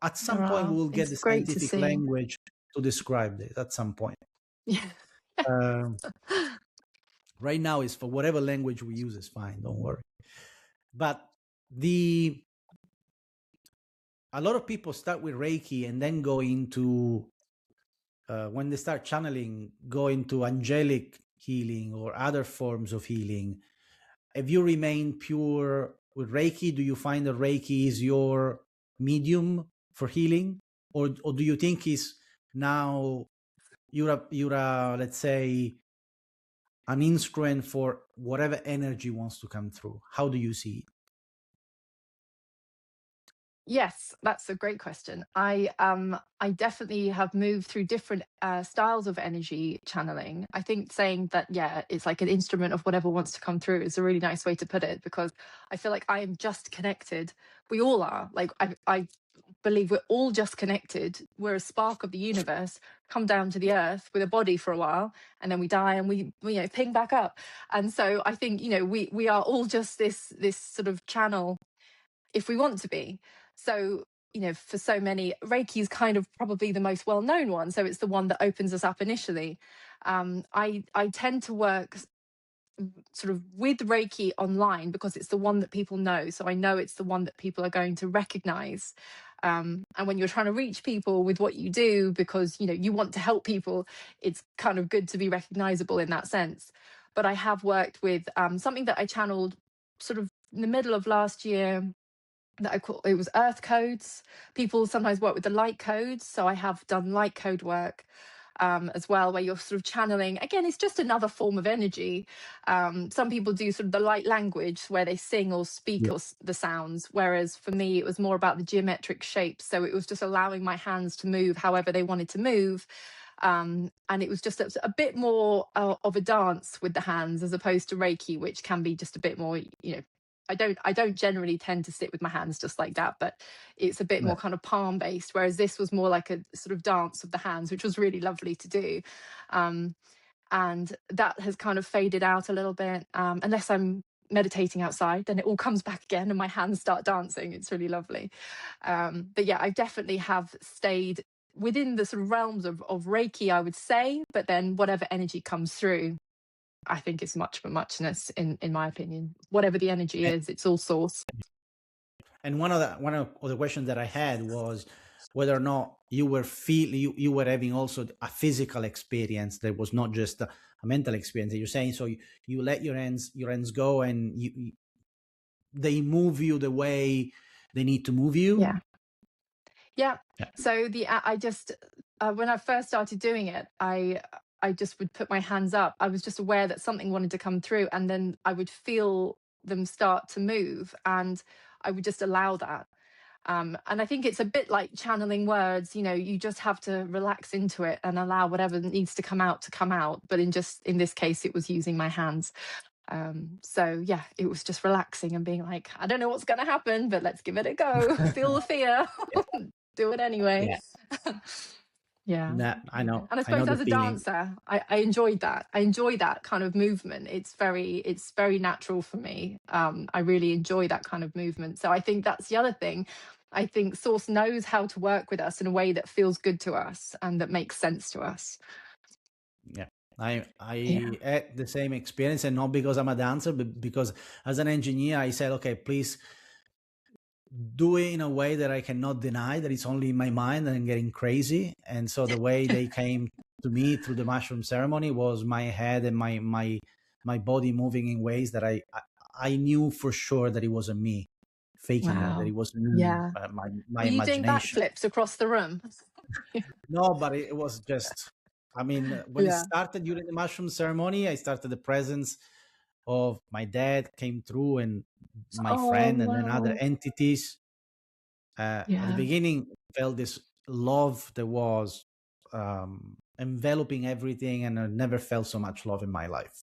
at some point we will get the scientific language to describe this at some point. Right now is for whatever language we use is fine, don't worry. But a lot of people start with Reiki and then go into when they start channeling, go into angelic healing or other forms of healing. Have you remained pure with Reiki? Do you find that Reiki is your medium for healing, or do you think is now you're a let's say an instrument for whatever energy wants to come through? How do you see it? Yes, that's a great question. I definitely have moved through different styles of energy channeling. I think saying that, yeah, it's like an instrument of whatever wants to come through is a really nice way to put it, because I feel like I am just connected. We all are. Like I believe we're all just connected. We're a spark of the universe, come down to the earth with a body for a while, and then we die and we ping back up. And so I think, we are all just this sort of channel if we want to be. So, for so many, Reiki is kind of probably the most well-known one. So it's the one that opens us up initially. I tend to work sort of with Reiki online because it's the one that people know. So I know it's the one that people are going to recognize. And when you're trying to reach people with what you do, because, you want to help people, it's kind of good to be recognizable in that sense. but I have worked with something that I channeled sort of in the middle of last year, that I call, it was earth codes. People sometimes work with the light codes, so I have done light code work as well, where you're sort of channeling. Again, it's just another form of energy. Some people do sort of the light language, where they sing or speak Yeah. or the sounds, whereas for me it was more about the geometric shapes. So it was just allowing my hands to move however they wanted to move. And it was just a bit more of a dance with the hands, as opposed to Reiki, which can be just a bit more, I don't generally tend to sit with my hands just like that, but it's a bit more Right. kind of palm based, whereas this was more like a sort of dance of the hands, which was really lovely to do. And that has kind of faded out a little bit, unless I'm meditating outside, then it all comes back again and my hands start dancing. It's really lovely. But yeah, I definitely have stayed within the sort of realms of Reiki, I would say, but then whatever energy comes through, I think it's much for muchness, in my opinion. Whatever the energy And, is, it's all source. and one of the questions that I had was whether or not you were you were having also a physical experience that was not just a mental experience. You're saying, so you let your hands go, and they move you the way they need to move you. Yeah. Yeah. So I just when I first started doing it, I just would put my hands up. I was just aware that something wanted to come through, and then I would feel them start to move, and I would just allow that. And I think it's a bit like channeling words. You just have to relax into it and allow whatever needs to come out. But in this case, it was using my hands. So yeah, it was just relaxing and being like, I don't know what's going to happen, but let's give it a go. Feel the fear. Do it anyway. Yeah. Yeah. I know. And I I know suppose the as a feeling. dancer, I enjoyed that. I enjoy that kind of movement. It's very natural for me. I really enjoy that kind of movement. So I think that's the other thing. I think Source knows how to work with us in a way that feels good to us and that makes sense to us. Yeah. I Yeah. had the same experience, and not because I'm a dancer, but because as an engineer, I said, okay, please do it in a way that I cannot deny that it's only in my mind and I'm getting crazy. And so the way they came to me through the mushroom ceremony was my head and my body moving in ways that I knew for sure that it wasn't me faking it, that Wow. it wasn't me, Yeah. my Were you doing imagination. backflips across the room? No, but it was just, I mean, when it Yeah. started during the mushroom ceremony, I started the presence of my dad came through, and my Oh friend, and then other wow. entities. At the Yeah. beginning, I felt this love that was enveloping everything, and I never felt so much love in my life.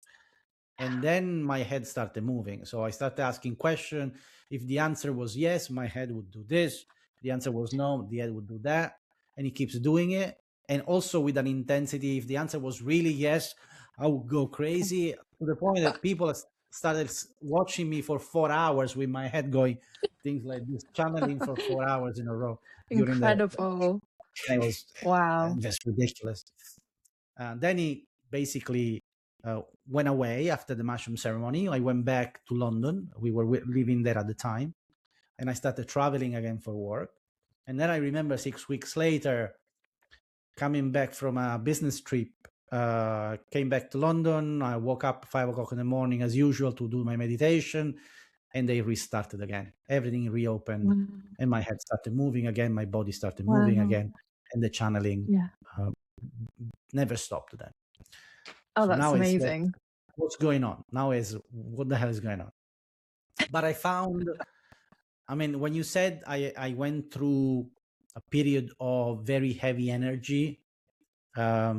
And then my head started moving, so I started asking questions. If the answer was yes, my head would do this. The answer was no, the head would do that, and he keeps doing it. And also with an intensity. If the answer was really yes, I would go crazy, to the point that people started watching me for 4 hours with my head going things like this, channeling for 4 hours in a row during the. Incredible. It was Wow. just ridiculous. Then he basically went away after the mushroom ceremony. I went back to London. We were living there at the time, and I started traveling again for work. And then I remember 6 weeks later, coming back from a business trip, came back to London. I woke up 5 o'clock in the morning as usual to do my meditation, and they restarted again. Everything reopened, Wow. and my head started moving again. My body started moving Wow. again, and the channeling Yeah. never stopped then. Oh, So that's now it's like, amazing. what's going on? Now is what the hell is going on? But I found, I mean, when you said I went through a period of very heavy energy, I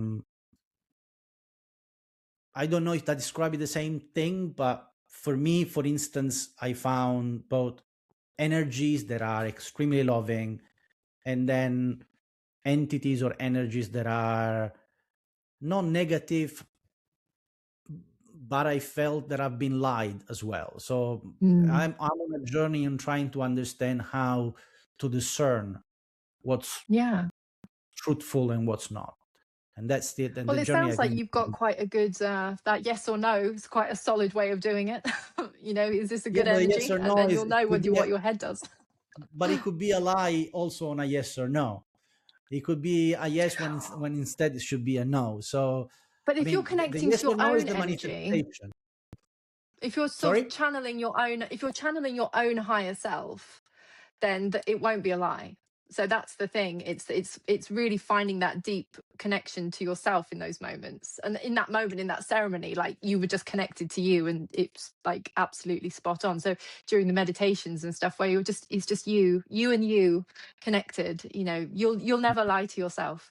don't know if that describes the same thing, but for me, for instance, I found both energies that are extremely loving, and then entities or energies that are not negative, but I felt that I've been lied as well. So I'm on a journey in trying to understand how to discern what's Yeah. truthful and what's not. And that's Well, the it journey, I sounds like think. you've got quite a good that yes or no is quite a solid way of doing it. Is this a Yeah, good but a yes energy? or And no then is, you'll it know could be what your head does. but it could be a lie also on a yes or no. It could be a yes when instead it should be a no. So But I if you're mean, the connecting to yes or your no is own the energy, manifestation. if you're sort of Sorry? channeling your own, if you're channeling your own higher self, then it won't be a lie. So that's the thing. It's really finding that deep connection to yourself in those moments. And in that moment, in that ceremony, like you were just connected to you, and it's like absolutely spot on. So during the meditations and stuff where it's just you and you connected, you know, you'll never lie to yourself.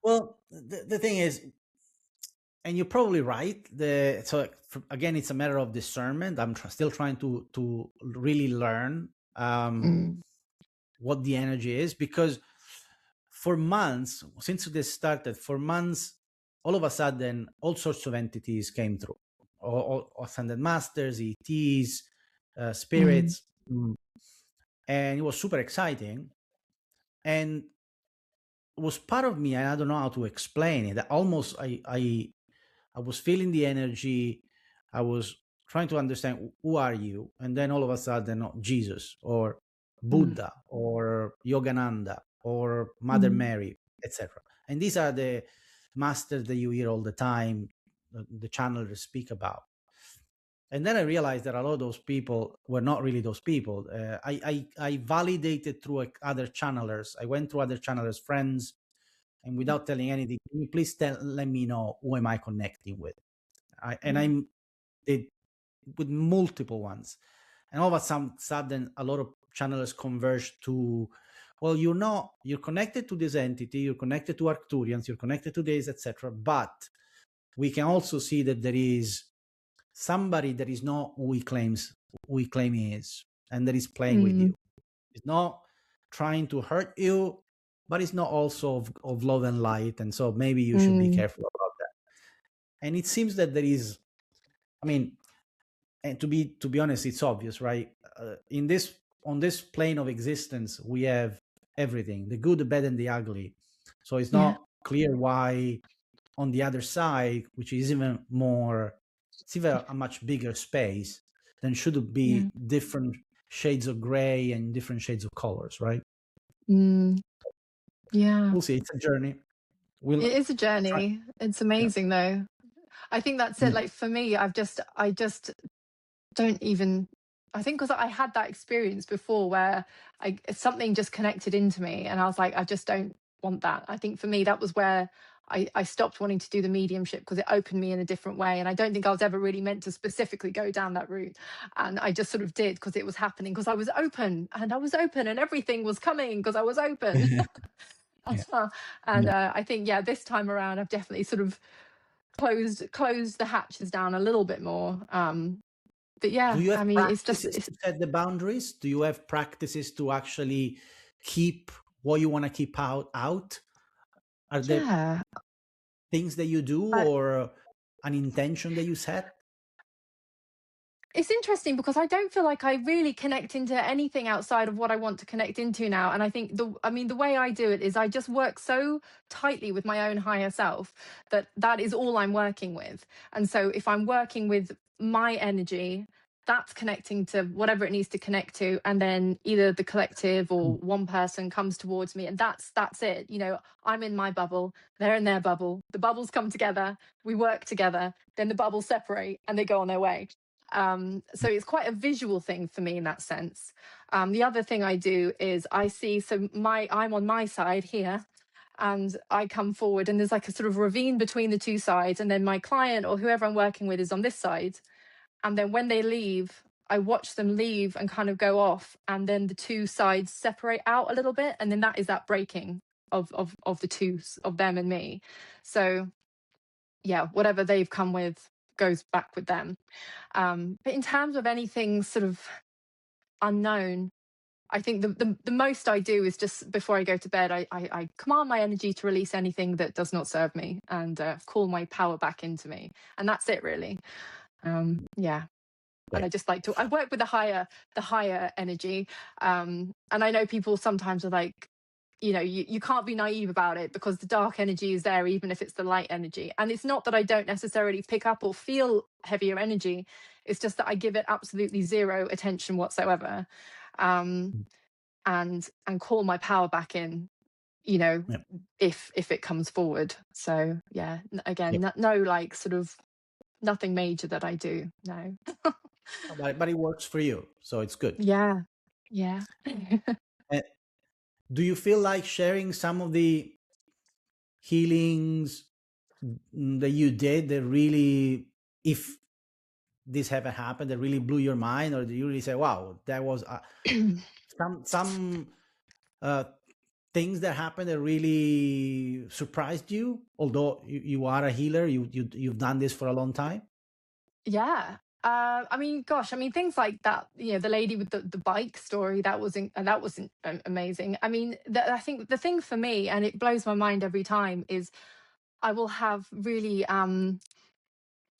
Well, the thing is, and you're probably right. Again, it's a matter of discernment. I'm still trying to really learn Mm, what the energy is, because for months, since this started, for months, all of a sudden, all sorts of entities came through, all ascended masters, ETs, mm, spirits, and it was super exciting. And it was part of me, and I don't know how to explain it. That almost I was feeling the energy. I was trying to understand, who are you? And then all of a sudden, Jesus or mm, Buddha or Yogananda or Mother mm, Mary, etc. And these are the masters that you hear all the time, the channelers speak about. And then I realized that a lot of those people were not really those people. I validated through other channelers. I went through other channelers, friends, and without telling anything, can you please let me know who am I connecting with? mm, I'm did with multiple ones, and all of a sudden, a lot of channelers converge to, well, you're connected to this entity, you're connected to Arcturians, you're connected to this, etc. But we can also see that there is somebody that is not who he claim he is, and that is playing with mm, you. It's not trying to hurt you, but it's not also of love and light, and so maybe you should be mm, careful about that. And it seems that there is, I mean, and to be honest, it's obvious, right? In this On this plane of existence, we have everything: the good, the bad, and the ugly. So it's yeah. not clear why on the other side, which is even more, it's even a much bigger space, then should it Yeah. be different shades of gray and different shades of colors, right? Mm, yeah. We'll see. It's a journey. We'll It is a try. journey. It's Yeah. amazing though. I think that's it. Mm. Like for me, I just don't even, I think because I had that experience before where something just connected into me and I was like, I just don't want that. I think for me, that was where I stopped wanting to do the mediumship because it opened me in a different way. And I don't think I was ever really meant to specifically go down that route. And I just sort of did because it was happening, because I was open and everything was coming because I was open. Yeah. And Yeah. I think, yeah, this time around, I've definitely sort of closed the hatches down a little bit more. But Do yeah, you I have mean, practices it's to set the boundaries? Do you have practices to actually keep what you want to keep out? Are there yeah. things that you do, I, or an intention that you set? it's interesting because I don't feel like I really connect into anything outside of what I want to connect into now. And I think the way I do it is I just work so tightly with my own higher self that that is all I'm working with. And so if I'm working with my energy, that's connecting to whatever it needs to connect to, and then either the collective or Mm. one person comes towards me, and that's it. You know, I'm in my bubble, they're in their bubble, the bubbles come together, we work together, then the bubbles separate and they go on their way. So it's quite a visual thing for me in that sense. The other thing I do is I see, so I'm on my side here, and I come forward, and there's like a sort of ravine between the two sides, and then my client or whoever I'm working with is on this side. And then when they leave, I watch them leave and kind of go off, and then the two sides separate out a little bit, and then that is that breaking of the two, of them and me. So yeah, whatever they've come with goes back with them. But in terms of anything sort of unknown, I think the most I do is just before I go to bed, I command my energy to release anything that does not serve me, and call my power back into me. And that's it really. Yeah. And I Great. just like to, I work with the higher energy. And I know people sometimes are like, you know, you can't be naive about it because the dark energy is there even if it's the light energy. And it's not that I don't necessarily pick up or feel heavier energy, it's just that I give it absolutely zero attention whatsoever. um and call my power back in, you know, Yeah. if it comes forward. So yeah, Yeah. again, no like sort of nothing major that I do. No. But it works for you, so it's good. Yeah. Yeah. And do you feel like sharing some of the healings that you did that really, if this ever happened, that really blew your mind, or do you really say, "Wow, that was some uh, things that happened that really surprised you"? Although you are a healer, you've done this for a long time. Yeah. I mean, gosh, I mean, things like that, the lady with the bike story, that wasn't amazing. I mean, I think the thing for me, and it blows my mind every time, is I will have really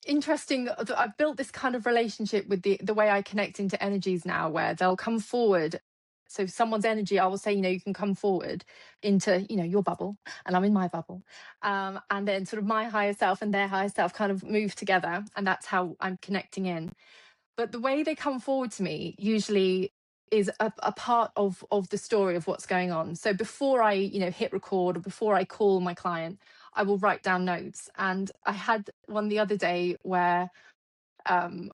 interesting. I've built this kind of relationship with the way I connect into energies now, where they'll come forward. So someone's energy, I will say, you can come forward into, your bubble, and I'm in my bubble. And then sort of my higher self and their higher self kind of move together. And that's how I'm connecting in. But the way they come forward to me usually is a part of the story of what's going on. So before I, hit record, or before I call my client, I will write down notes. And I had one the other day where um,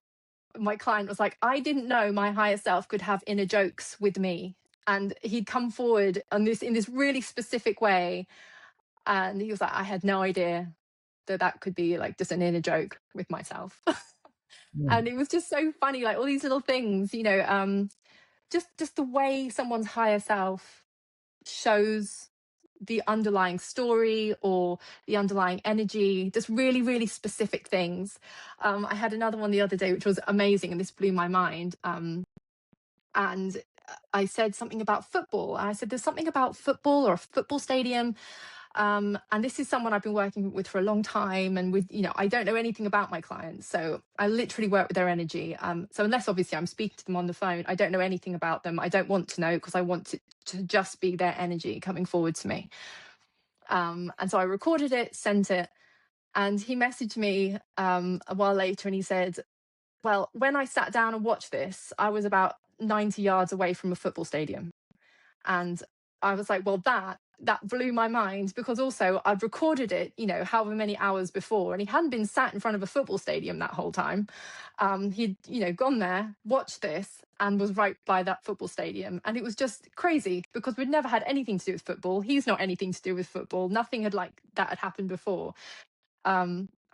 my client was like, I didn't know my higher self could have inner jokes with me. And he'd come forward on this in this really specific way. And he was like, I had no idea that could be like just an inner joke with myself. Mm. And it was just so funny, like all these little things, just the way someone's higher self shows the underlying story or the underlying energy, just really, really specific things. I had another one the other day, which was amazing, and this blew my mind. And I said something about football. And I said, there's something about football or a football stadium. And this is someone I've been working with for a long time. And I don't know anything about my clients. So I literally work with their energy. So unless obviously I'm speaking to them on the phone, I don't know anything about them. I don't want to know, because I want it to just be their energy coming forward to me. And so I recorded it, sent it, and he messaged me a while later, and he said, well, when I sat down and watched this, I was about 90 yards away from a football stadium. And I was like, well, that blew my mind, because also I'd recorded it, however many hours before, and he hadn't been sat in front of a football stadium that whole time. He'd, gone there, watched this, and was right by that football stadium. And it was just crazy, because we'd never had anything to do with football. He's not anything to do with football. Nothing had like that had happened before.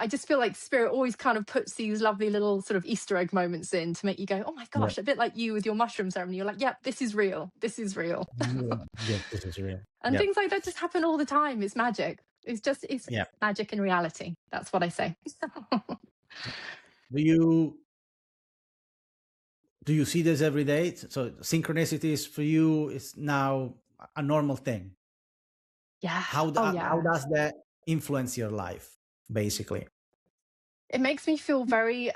I just feel like spirit always kind of puts these lovely little sort of Easter egg moments in to make you go, oh my Yeah. gosh, a bit like you with your mushroom ceremony. You're like, yep, this is real. This is real. Yeah. Yes, this is real. And Yeah. things like that just happen all the time. It's magic. It's Yeah. magic in reality. That's what I say. Do you do you see this every day? So synchronicities for you is now a normal thing. Yeah. How Oh, how yeah. does that influence your life, basically? It makes me feel very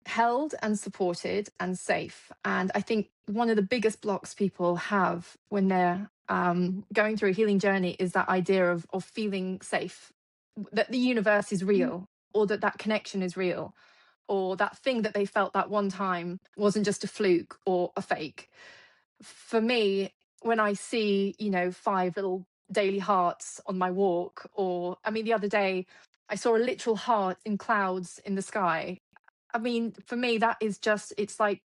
held and supported and safe. And I think one of the biggest blocks people have when they're going through a healing journey is that idea of feeling safe, that the universe is real, or that connection is real, or that thing that they felt that one time wasn't just a fluke or a fake. For me, when I see, 5 little daily hearts on my walk, or I mean, the other day, I saw a literal heart in clouds in the sky. I mean, for me, that is just, it's like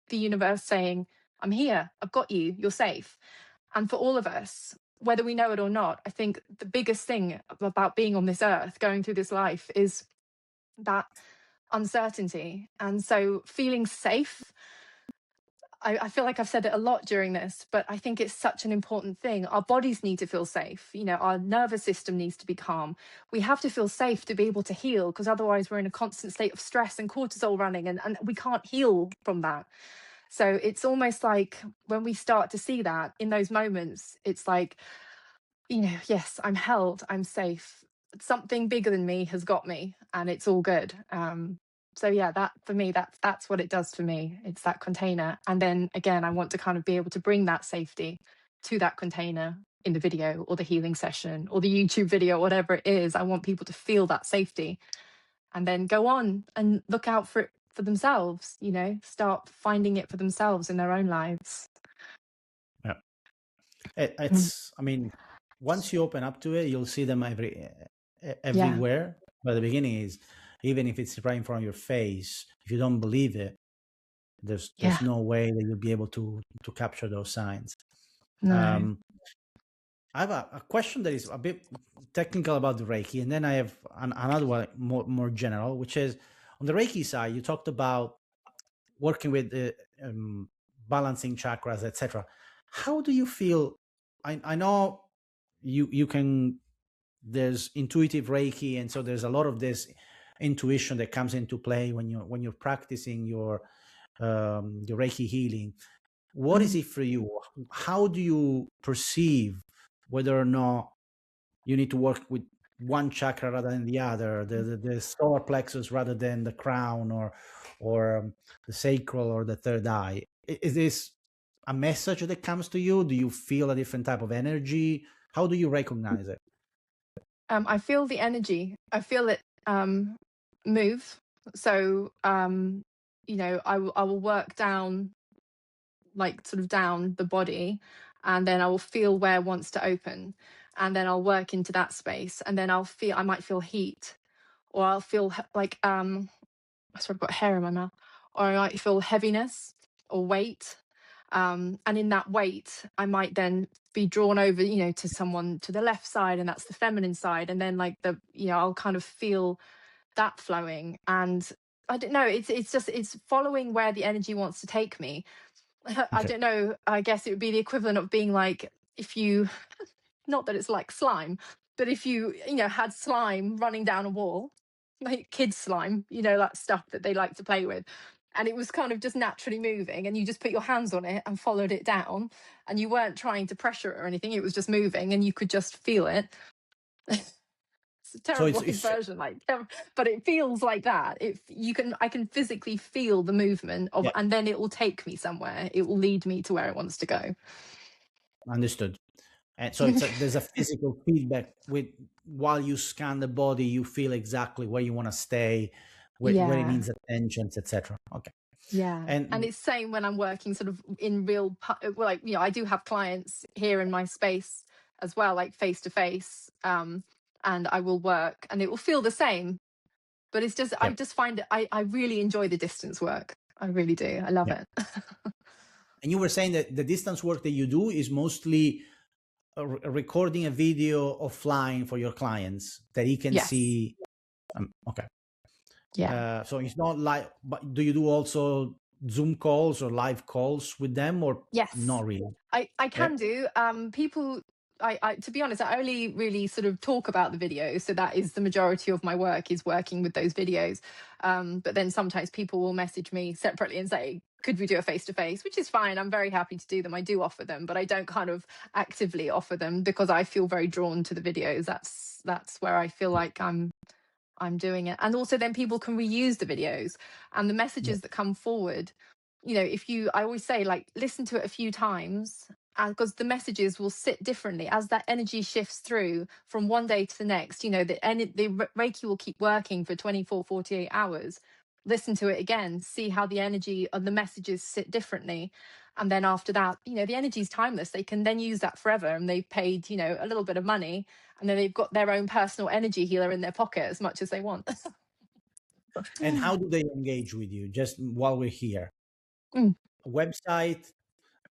the universe saying, I'm here, I've got you, you're safe. And for all of us, whether we know it or not, I think the biggest thing about being on this earth, going through this life, is that uncertainty. And so feeling safe, I feel like I've said it a lot during this, but I think it's such an important thing. Our bodies need to feel safe. Our nervous system needs to be calm. We have to feel safe to be able to heal, because otherwise we're in a constant state of stress and cortisol running, and we can't heal from that. So it's almost like when we start to see that in those moments, it's like, yes, I'm held, I'm safe. Something bigger than me has got me, and it's all good. So yeah, that for me, that's what it does for me. It's that container. And then again, I want to kind of be able to bring that safety to that container in the video or the healing session or the YouTube video, whatever it is. I want people to feel that safety, and then go on and look out for it for themselves, start finding it for themselves in their own lives. Yeah. Mm. I mean, once you open up to it, you'll see them Yeah. everywhere. But the beginning is, even if it's right in front of your face, if you don't believe it, there's Yeah. no way that you'll be able to capture those signs. No. Um, I have a question that is a bit technical about the Reiki, and then I have another one more general, which is on the Reiki side. You talked about working with balancing chakras, etc. How do you feel? I know you can. There's intuitive Reiki, and so there's a lot of this intuition that comes into play when you're practicing your Reiki healing. What is Mm. it for you? How do you perceive whether or not you need to work with one chakra rather than the other, the solar plexus rather than the crown, or the sacral or the third eye? Is this a message that comes to you? Do you feel a different type of energy? How do you recognize it? I feel the energy. I feel it move. So I will work down, like sort of down the body, and then I will feel where it wants to open, and then I'll work into that space, and then I might feel heat, or I'll feel like sorry, I've got hair in my mouth, or I might feel heaviness or weight. And in that weight, I might then be drawn over, to someone to the left side, and that's the feminine side. And then like I'll kind of feel that flowing. And I don't know, it's following where the energy wants to take me. I Okay. don't know. I guess it would be the equivalent of being like, if you, not that it's like slime, but if you had slime running down a wall, like kids slime, that stuff that they like to play with, and it was kind of just naturally moving, and you just put your hands on it and followed it down, and you weren't trying to pressure it or anything, it was just moving and you could just feel it. It's a So terrible version, but it feels like that. If you can, I can physically feel the movement of, yeah, and then it will take me somewhere. It will lead me to where it wants to go. understood. And so there's a physical feedback with while you scan the body, you feel exactly where you want to stay, where it Yeah. needs attention, etc. Okay. Yeah. And And it's same when I'm working sort of in real, well, like, I do have clients here in my space as well, like face to face. And I will work and it will feel the same, but I yeah, just find it, I really enjoy the distance work. I really do. I love yeah. it. And you were saying that the distance work that you do is mostly recording a video of flying for your clients that he can Yes. see. Okay. Yeah. So it's not like, but do you do also Zoom calls or live calls with them, or Yes. not really? I Yeah. can do. People, I to be honest, I only really sort of talk about the videos, so that is the majority of my work, is working with those videos. But then sometimes people will message me separately and say, "Could we do a face to face?" Which is fine. I'm very happy to do them. I do offer them, but I don't kind of actively offer them because I feel very drawn to the videos. That's where I feel like I'm doing it. And also then people can reuse the videos and the Yeah. messages that come forward. If I always say, like, listen to it a few times, because the messages will sit differently as that energy shifts through from one day to the next. The Reiki will keep working for 24, 48 hours. Listen to it again, see how the energy and the messages sit differently. And then after that, the energy is timeless. They can then use that forever, and they've paid, a little bit of money, and then they've got their own personal energy healer in their pocket as much as they want. And how do they engage with you? Just while we're here, Mm. website,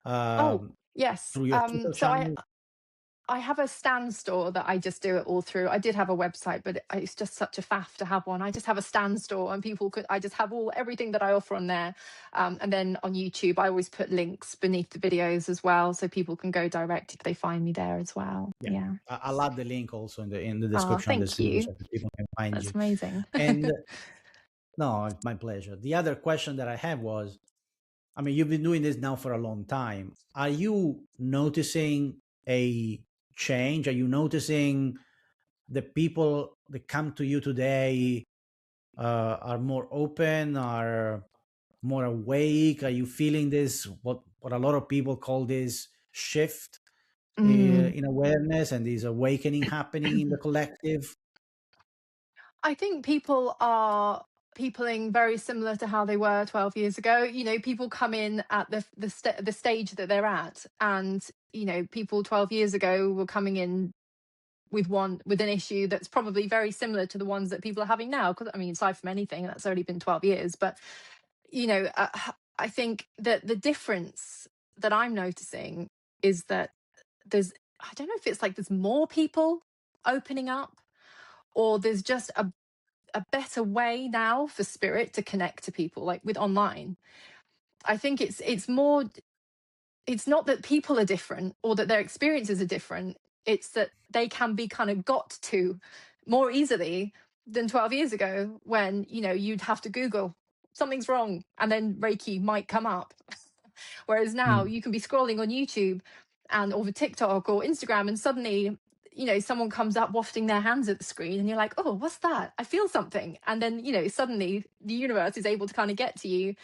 Oh, um, yes. through your Twitter So channel? I have a stand store that I just do it all through. I did have a website, but it's just such a faff to have one. I just have a stand store, and I just have everything that I offer on there. And then on YouTube, I always put links beneath the videos as well, so people can go direct if they find me there as well. Yeah, Yeah. I'll add the link also in the Oh, description of this thank video you. so that people can find That's you. amazing. And no, it's my pleasure. The other question that I have was, I mean, you've been doing this now for a long time. Are you noticing a change? Are you noticing the people that come to you today are more open, are more awake? Are you feeling this, what a lot of people call this shift Mm. in awareness and this awakening happening in the collective? I think people are. peopling very similar to how they were 12 years ago. You know, people come in at the stage that they're at, and you know, people 12 years ago were coming in with an issue that's probably very similar to the ones that people are having now, because I mean, aside from anything, that's only been 12 years. But you know, I think that the difference that I'm noticing is that there's, I don't know if it's like there's more people opening up, or there's just a better way now for spirit to connect to people, like with online. I think it's more, it's not that people are different or that their experiences are different. It's that they can be kind of got to more easily than 12 years ago, when, you know, you'd have to Google something's wrong and then Reiki might come up. Whereas now Mm. you can be scrolling on YouTube and over TikTok or Instagram, and suddenly, you know, someone comes up wafting their hands at the screen and you're like, oh, what's that? I feel something. And then, you know, suddenly the universe is able to kind of get to you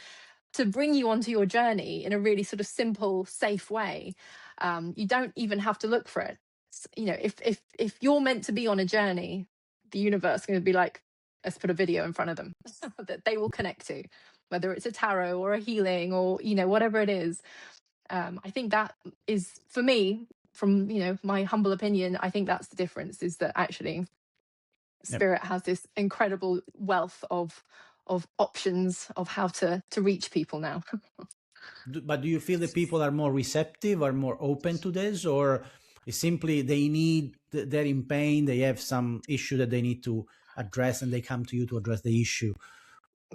to bring you onto your journey in a really sort of simple, safe way. You don't even have to look for it. You know, if you're meant to be on a journey, the universe is going to be like, let's put a video in front of them that they will connect to, whether it's a tarot or a healing or, you know, whatever it is. I think that is, for me, from, you know, my humble opinion, I think that's the difference, is that actually Yep. spirit has this incredible wealth of options of how to reach people now. But do you feel that people are more receptive, are more open to this, or is simply they need, they're in pain, they have some issue that they need to address, and they come to you to address the issue?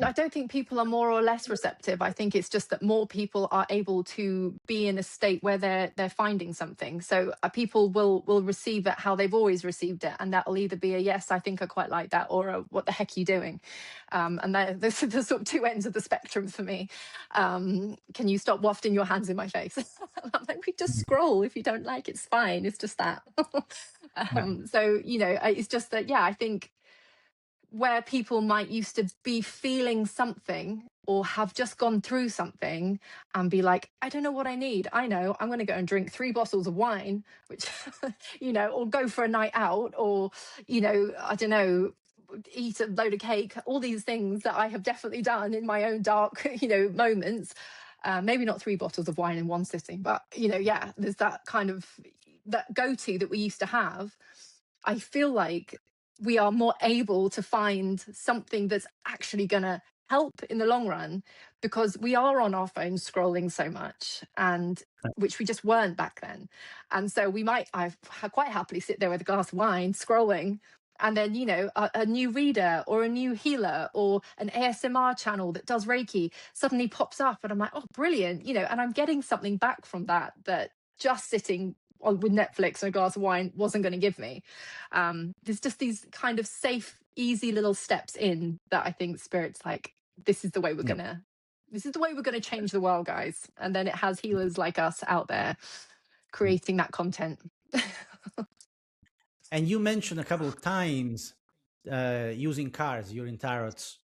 I don't think people are more or less receptive. I think it's just that more people are able to be in a state where they're finding something. So people will receive it how they've always received it, and that'll either be a yes, I think I quite like that, or a what the heck are you doing? And there's the sort of two ends of the spectrum for me. Can you stop wafting your hands in my face? I'm like, we just scroll. If you don't like it, it's fine. It's just that. Yeah. So you know, it's just that, yeah, I think where people might used to be feeling something or have just gone through something and be like, I don't know what I need. I know I'm going to go and drink 3 bottles of wine, which, you know, or go for a night out, or, you know, I don't know, eat a load of cake, all these things that I have definitely done in my own dark, you know, moments. Maybe not 3 bottles of wine in one sitting, but, you know, yeah, there's that kind of, that go-to that we used to have. I feel like we are more able to find something that's actually going to help in the long run, because we are on our phones scrolling so much, and which we just weren't back then. And so we might, I quite happily sit there with a glass of wine scrolling, and then, you know, a new reader or a new healer or an ASMR channel that does Reiki suddenly pops up, and I'm like, oh, brilliant, you know, and I'm getting something back from that just sitting with Netflix and a glass of wine wasn't going to give me. There's just these kind of safe, easy little steps in that I think spirit's like, this is the way we're Yep. gonna, this is the way we're gonna change the world, guys. And then it has healers like us out there creating that content. And you mentioned a couple of times using cards, using tarots.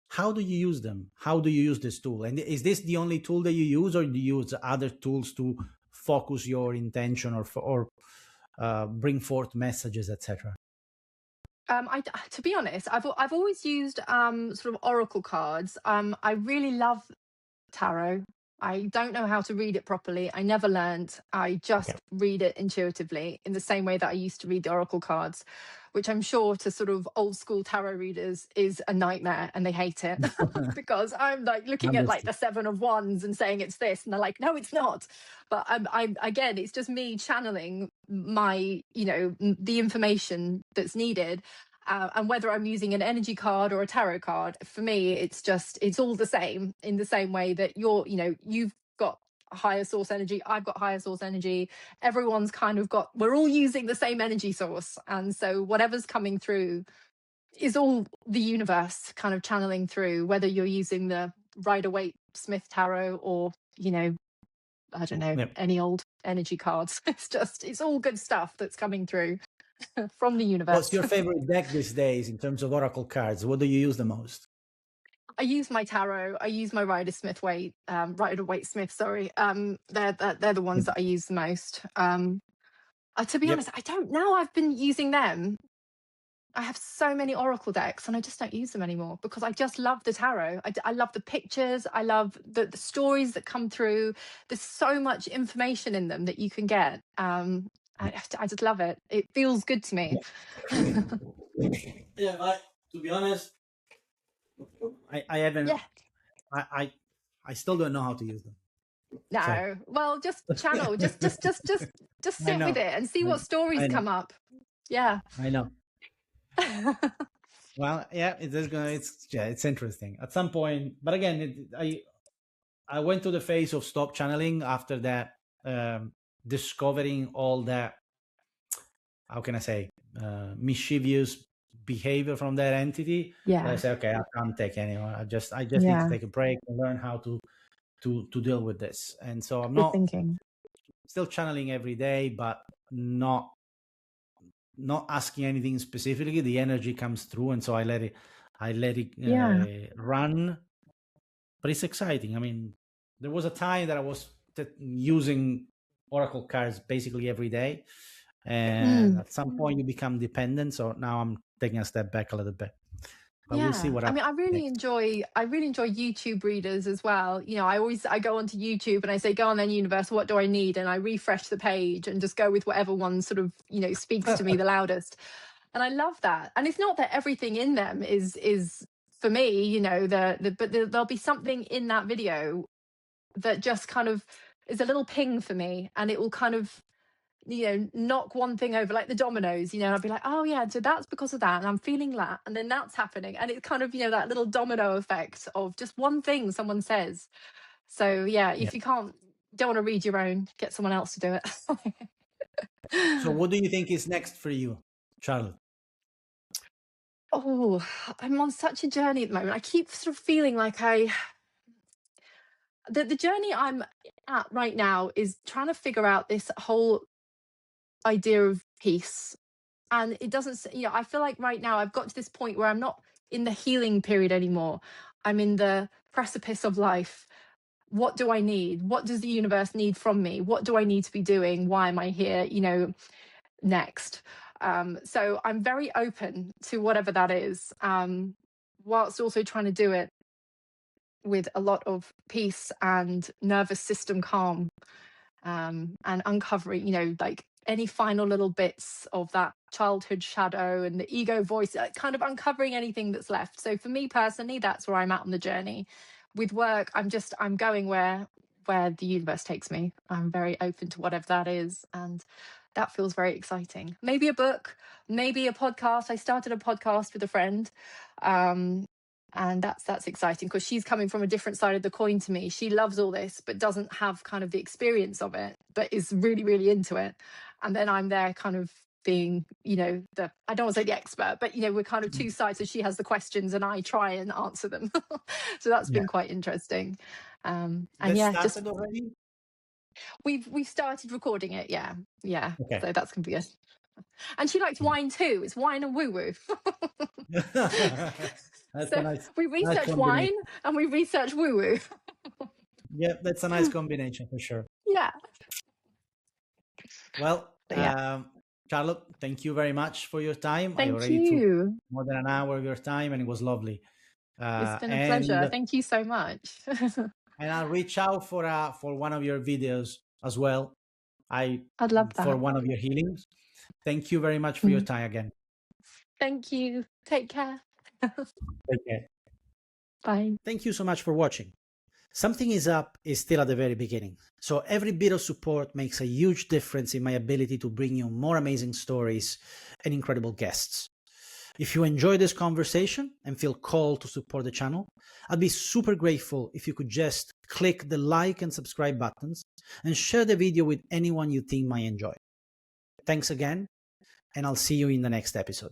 How do you use them? How do you use this tool? And is this the only tool that you use, or do you use other tools to focus your intention, or bring forth messages, etc.? To be honest, I've always used sort of oracle cards. I really love tarot. I don't know how to read it properly. I never learned. I just Okay. read it intuitively in the same way that I used to read the oracle cards, which I'm sure to sort of old school tarot readers is a nightmare, and they hate it because I'm like looking at like Understood. the 7 of Wands and saying it's this, and they're like, no, it's not. But I'm again, it's just me channeling my, you know, the information that's needed. And whether I'm using an energy card or a tarot card, for me, it's all the same, in the same way that you've got a higher source energy, I've got higher source energy. Everyone's kind of we're all using the same energy source. And so whatever's coming through is all the universe kind of channeling through, whether you're using the Rider-Waite Smith tarot or, you know, I don't know, Yep. any old energy cards. It's all good stuff that's coming through from the What's universe. your favorite deck these days in terms of oracle cards? What do you use the most? I use my tarot. I use my Rider-Waite Smith. Sorry, they're the ones Yep. that I use the most. To be Yep. honest, I don't know. I've been using them. I have so many oracle decks and I just don't use them anymore because I just love the tarot. I love the pictures. I love the stories that come through. There's so much information in them that you can get. I just love it. It feels good to me. Yeah, to be honest, I haven't. Yeah. I still don't know how to use them. No. So. Well, just channel. Just sit with it and see what stories come up. Yeah. I know. Well, yeah, it's interesting at some point, but again, I went to the phase of stop channeling after that, discovering all that, how can I say, mischievous behavior from that entity. Yeah. I said, okay, I can't take anymore. I just need to take a break and learn how to deal with this. And so I'm Good thinking. still channeling every day, but not asking anything specifically. The energy comes through, and so I let it run. But it's exciting. I mean, there was a time that I was using oracle cards basically every day, and at some point you become dependent. So now I'm taking a step back a little bit. But we'll see what happens. I really enjoy YouTube readers as well. You know, I go onto YouTube and I say, go on then, universe, what do I need? And I refresh the page and just go with whatever one sort of, you know, speaks to me the loudest. And I love that. And it's not that everything in them is for me, you know, but there'll be something in that video that just kind of is a little ping for me, and it will kind of, you know, knock one thing over like the dominoes, you know, and I'll be like, oh yeah, so that's because of that, and I'm feeling that, and then that's happening, and it's kind of, you know, that little domino effect of just one thing someone says. So yeah, if you don't want to read your own, get someone else to do it. So what do you think is next for you, Charlotte? Oh, I'm on such a journey at the moment. I keep sort of feeling like the journey I'm at right now is trying to figure out this whole idea of peace. And it doesn't, you know, I feel like right now I've got to this point where I'm not in the healing period anymore. I'm in the precipice of life. What do I need? What does the universe need from me? What do I need to be doing? Why am I here? You know, next. So I'm very open to whatever that is, whilst also trying to do it with a lot of peace and nervous system calm, and uncovering, you know, like any final little bits of that childhood shadow and the ego voice, kind of uncovering anything that's left. So for me personally, that's where I'm at on the journey. With work, I'm going where the universe takes me. I'm very open to whatever that is, and that feels very exciting. Maybe a book, maybe a podcast. I started a podcast with a friend, and that's exciting because she's coming from a different side of the coin to me. She loves all this but doesn't have kind of the experience of it, but is really, really into it. And then I'm there kind of being, you know, I don't want to say the expert, but, you know, we're kind of two sides. So she has the questions and I try and answer them. So that's been quite interesting. And started already? We've started recording it. Yeah. Okay. So that's gonna be it. And she likes wine too. It's wine and woo woo. So nice, we research wine and we research woo woo. Yeah, that's a nice combination for sure. Yeah. Well, Charlotte, thank you very much for your time. Thank I already you. took more than an hour of your time, and it was lovely. It's been a pleasure. Thank you so much. And I'll reach out for one of your videos as well. I'd love that. For one of your healings. Thank you very much for your time again. Thank you. Take care. Take care. Bye. Thank you so much for watching. Something is Up is still at the very beginning, so every bit of support makes a huge difference in my ability to bring you more amazing stories and incredible guests. If you enjoy this conversation and feel called to support the channel, I'd be super grateful if you could just click the like and subscribe buttons and share the video with anyone you think might enjoy. Thanks again, and I'll see you in the next episode.